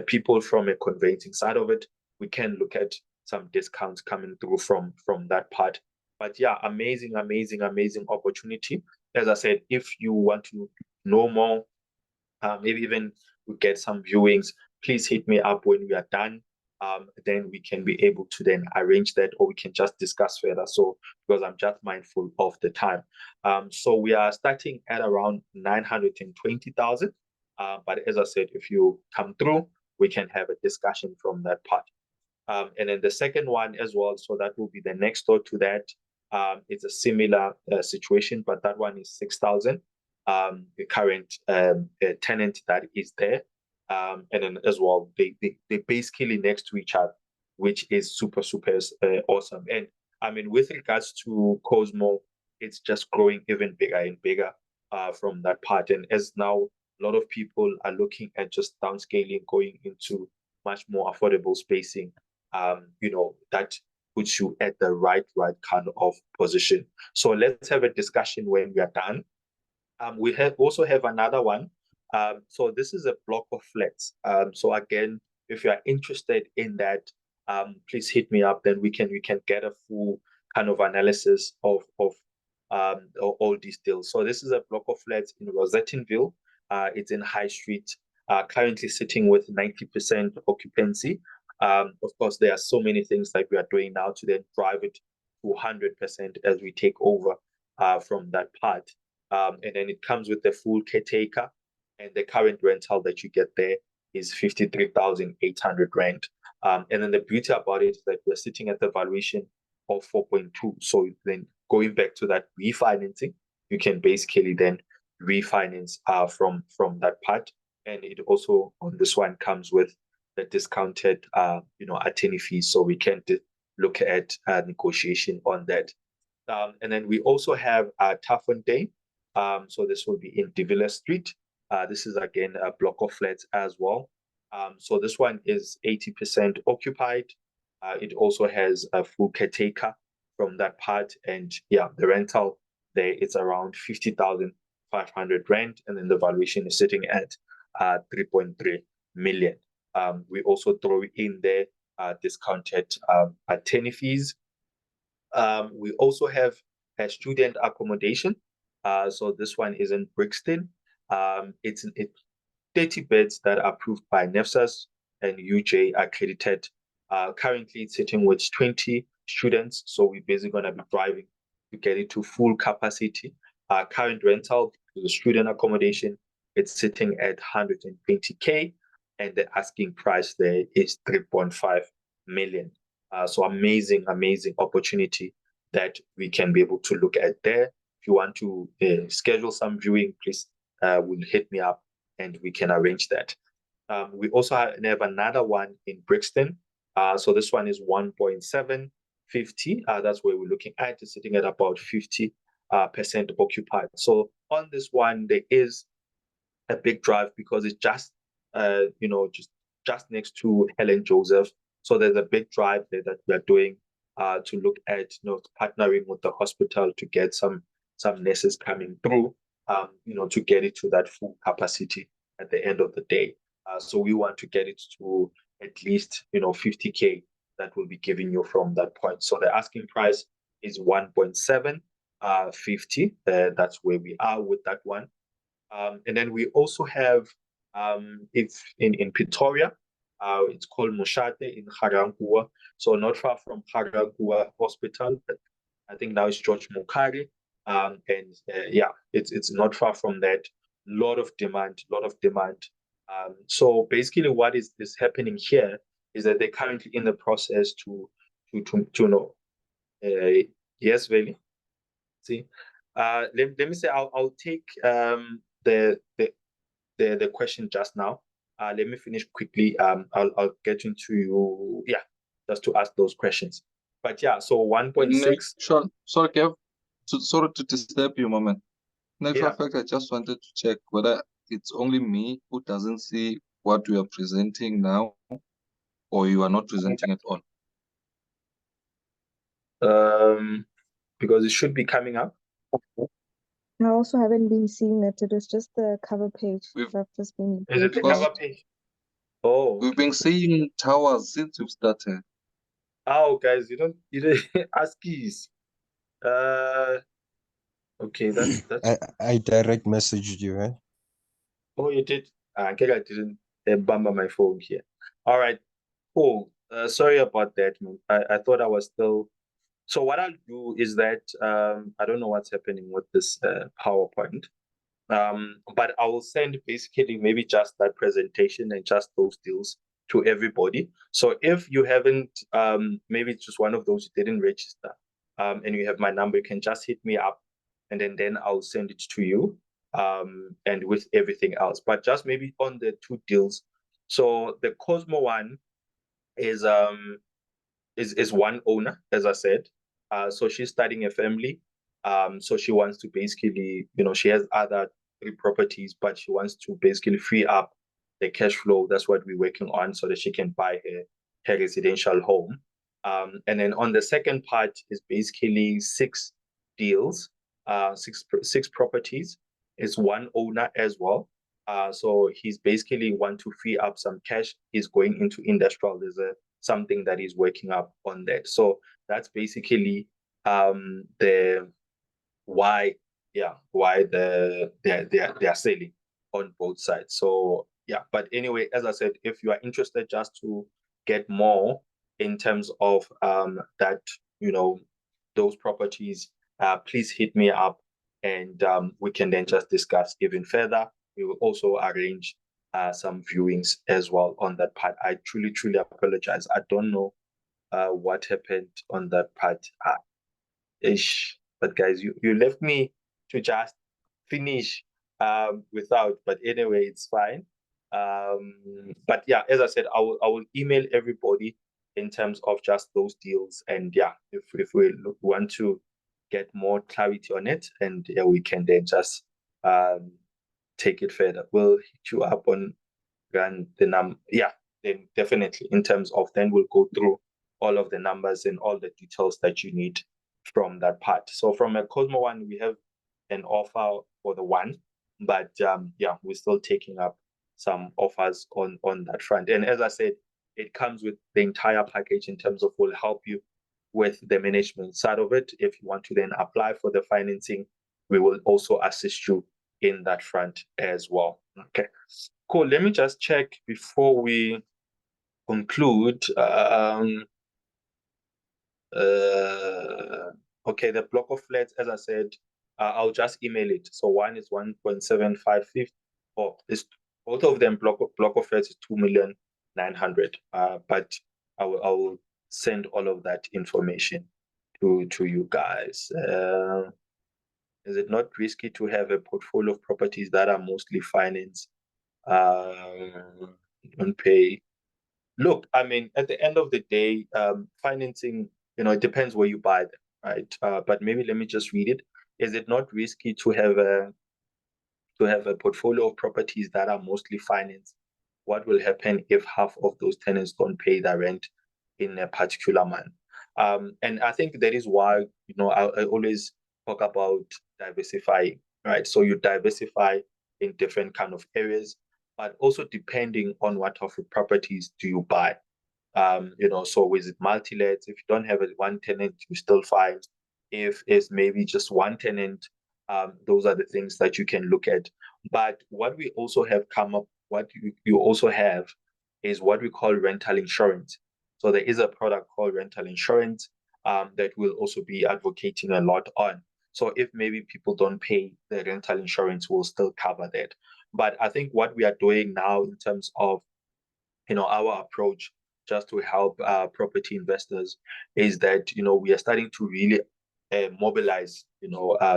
people from a conveyancing side of it, we can look at some discounts coming through from that part. But yeah, amazing, amazing, amazing opportunity. As I said, if you want to know more, maybe even we get some viewings, please hit me up when we are done. Then we can be able to then arrange that, or we can just discuss further. So because I'm just mindful of the time. So we are starting at around 920,000. But as I said, if you come through, we can have a discussion from that part. And then the second one as well, so that will be the next door to that. It's a similar situation, but that one is 6,000. The current tenant that is there. And then as well, they basically next to each other, which is super, super awesome. And I mean, with regards to Cosmo, it's just growing even bigger and bigger from that part. And as now a lot of people are looking at just downscaling, going into much more affordable spacing, that puts you at the right kind of position. So let's have a discussion when we are done. We also have another one. So this is a block of flats. So again, if you are interested in that, please hit me up. Then we can get a full kind of analysis of all these deals. So this is a block of flats in Rosettenville. It's in High Street. Currently sitting with 90% occupancy. Of course, there are so many things that we are doing now to then drive it to 100% as we take over from that part. And then it comes with the full caretaker, and the current rental that you get there is 53,800 rand. And then the beauty about it is that we're sitting at the valuation of 4.2. So then going back to that refinancing, you can basically then refinance from that part. And it also on this one comes with the discounted attorney fees, so we can look at negotiation on that. And then we also have Taffontein. So this will be in De Villiers Street. This is again a block of flats as well. So this one is 80% occupied. It also has a full caretaker from that part, and yeah, the rental there is around 50,500 rand, and then the valuation is sitting at 3.3 million. We also throw in there discounted attorney fees. We also have a student accommodation. So this one is in Brixton. It's 30 beds that are approved by NEFSAS and UJ accredited. Currently, it's sitting with 20 students. So we're basically going to be driving to get it to full capacity. Current rental, the student accommodation, it's sitting at 120K, and the asking price there is 3.5 million. So amazing, amazing opportunity that we can be able to look at there. If you want to schedule some viewing, please will hit me up and we can arrange that. We also have another one in Brixton. So this one is 1.750. That's where we're looking at. It's sitting at about 50% occupied. So on this one, there is a big drive because it's just just next to Helen Joseph. So there's a big drive there that we're doing to look at, partnering with the hospital to get some nurses coming through, to get it to that full capacity at the end of the day. So we want to get it to at least, 50K that will be giving you from that point. So the asking price is 1.7, 50. That's where we are with that one. And then we also have, if in Pretoria, it's called Moshate in Harangua. So not far from Harangua Hospital, but I think now it's George Mukari. And yeah, it's not far from that. Lot of demand. So basically, what is happening here is that they're currently in the process to know. Yes, Veli. See, let me say I'll take the question just now. Let me finish quickly. I'll get into you. Yeah, just to ask those questions. But yeah, so 1.6. Sorry, Kev. Sorry to disturb you, moment. Next Yeah. fact, I just wanted to check whether it's only me who doesn't see what we are presenting now, or you are not presenting at all. Because it should be coming up. I also haven't been seeing it. It was just the cover page. I've just been. Is it the cover page? Oh, we've been seeing towers since we've started. Oh, guys, you don't ask keys. Okay, that's I direct messaged you, right? Oh, you did. I didn't bump on my phone here. All right, cool. Sorry about that, man. I thought I was still. So what I'll do is that I don't know what's happening with this PowerPoint. But I will send basically maybe just that presentation and just those deals to everybody. So if you haven't, maybe it's just one of those you didn't register, and you have my number, you can just hit me up, and then I'll send it to you, and with everything else. But just maybe on the two deals. So the Cosmo one is one owner, as I said. So she's starting a family. So she wants to basically, she has other 3 properties, but she wants to basically free up the cash flow. That's what we're working on, so that she can buy her residential home. And then on the second part is basically 6 deals, six properties. It's one owner as well. So he's basically want to free up some cash. He's going into industrial. There's something that he's working up on that. So that's basically the why they're selling on both sides. So yeah, but anyway, as I said, if you are interested just to get more in terms of that, those properties, please hit me up, and we can then just discuss even further. We will also arrange some viewings as well on that part. I truly apologize. I don't know what happened on that part. But guys, you left me to just finish without. But anyway, it's fine. But yeah, as I said, I will email everybody in terms of just those deals, and yeah, if we want to get more clarity on it, and yeah, we can then just take it further. We'll hit you up on the yeah, then definitely in terms of, then we'll go through all of the numbers and all the details that you need from that part. So from a Cosmo one, we have an offer for the one, but yeah, we're still taking up some offers on that front. And as I said, it comes with the entire package in terms of, will help you with the management side of it. If you want to then apply for the financing, we will also assist you in that front as well. Okay, cool. Let me just check before we conclude. Okay, the block of flats, as I said, I'll just email it. So one is 1.755, or it's both of them. Block of flats is 2,900,000. But I will send all of that information to you guys. Is it not risky to have a portfolio of properties that are mostly financed? Don't pay. Look, I mean, at the end of the day, financing, it depends where you buy them, right? But maybe let me just read it. Is it not risky to have a portfolio of properties that are mostly financed? What will happen if half of those tenants don't pay their rent in a particular month. And I think that is why, I always talk about diversifying, right? So you diversify in different kind of areas, but also depending on what type of properties do you buy. So with multi-lets, if you don't have one tenant, you still fine. If it's maybe just one tenant, those are the things that you can look at. But what we also have come up, what you also have is what we call rental insurance. So there is a product called rental insurance that we'll also be advocating a lot on. So if maybe people don't pay the rental insurance, we'll still cover that. But I think what we are doing now in terms of our approach just to help property investors is that we are starting to really mobilize,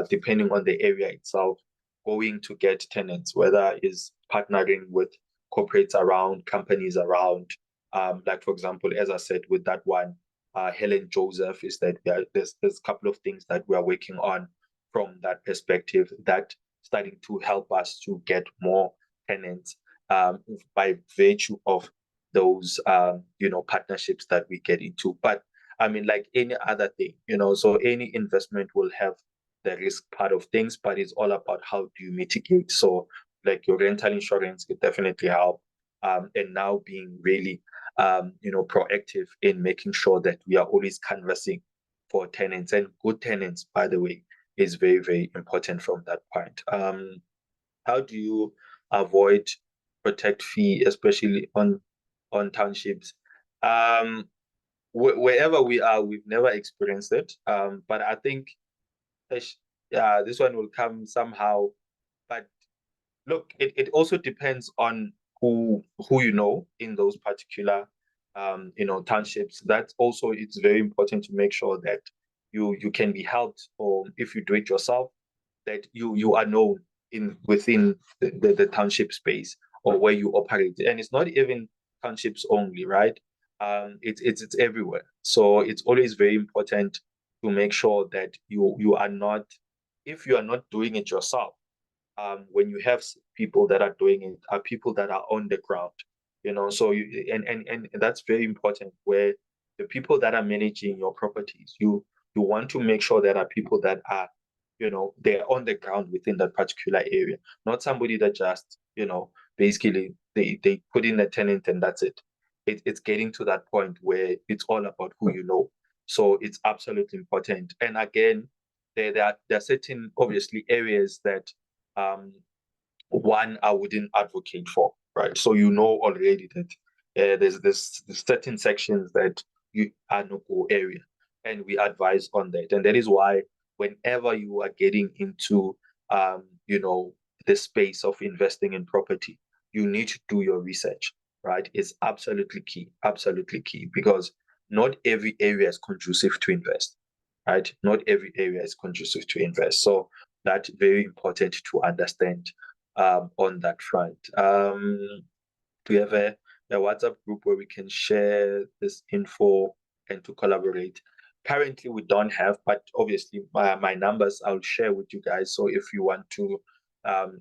depending on the area itself, going to get tenants, whether is partnering with corporates around, companies around. Like for example, as I said with that one, Helen Joseph, is that there's a couple of things that we are working on from that perspective that starting to help us to get more tenants by virtue of those partnerships that we get into. But I mean, like any other thing, so any investment will have the risk part of things, but it's all about how do you mitigate. So like your rental insurance could definitely help. And now being really proactive in making sure that we are always canvassing for tenants, and good tenants, by the way, is very, very important from that point. How do you avoid protect fee, especially on townships? Wherever we are, we've never experienced it. But I think this one will come somehow. But look, it also depends on who you know in those particular townships. That's also, it's very important to make sure that you can be helped, or if you do it yourself, that you are known within the township space or where you operate. And it's not even townships only, right? It's everywhere. So it's always very important to make sure that you are not, if you are not doing it yourself, when you have people that are doing it, are people that are on the ground, so and that's very important, where the people that are managing your properties, you want to make sure that are people that are, they're on the ground within that particular area, not somebody that just, basically they put in a tenant and that's it. It's getting to that point where it's all about who you know. So it's absolutely important. And again, there are certain, obviously, areas that one I wouldn't advocate for, right? So already that there's certain sections that you are no go area, and we advise on that. And that is why whenever you are getting into the space of investing in property, you need to do your research, right? It's absolutely key, because not every area is conducive to invest, right? Not every area is conducive to invest. So that's very important to understand on that front. Do we have a WhatsApp group where we can share this info and to collaborate? Currently, we don't have, but obviously my numbers I'll share with you guys. So if you want to,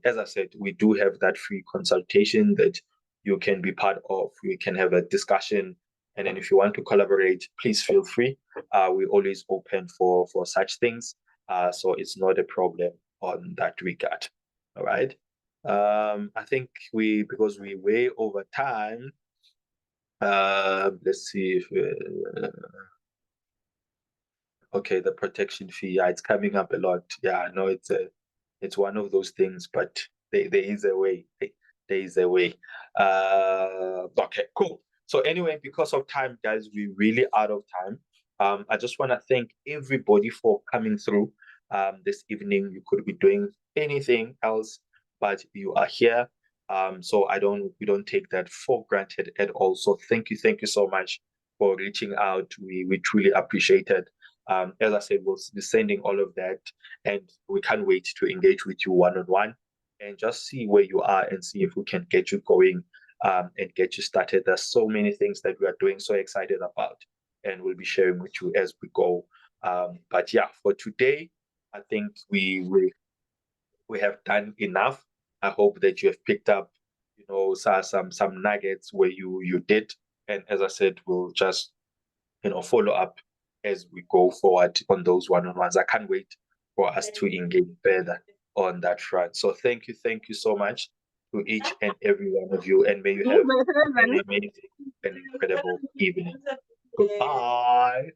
as I said, we do have that free consultation that you can be part of. We can have a discussion. And then if you want to collaborate, please feel free. We're always open for such things. So it's not a problem on that regard. All right. I think because we way over time. Let's see if okay, the protection fee. Yeah, it's coming up a lot. Yeah, I know it's one of those things, but there is a way. There is a way. Okay, cool. So anyway, because of time, guys, we're really out of time. I just want to thank everybody for coming through this evening. You could be doing anything else, but you are here. So we don't take that for granted at all. So thank you so much for reaching out. We truly appreciate it. As I said, we'll be sending all of that, and we can't wait to engage with you one-on-one and just see where you are and see if we can get you going and get you started. There's so many things that we are doing, so excited about, and we'll be sharing with you as we go. But yeah, for today, I think we have done enough. I hope that you have picked up, some nuggets where you did. And as I said, we'll just follow up as we go forward on those one-on-ones. I can't wait for us to engage further on that front. So thank you so much to each and every one of you, and may you have an amazing and incredible evening. Goodbye.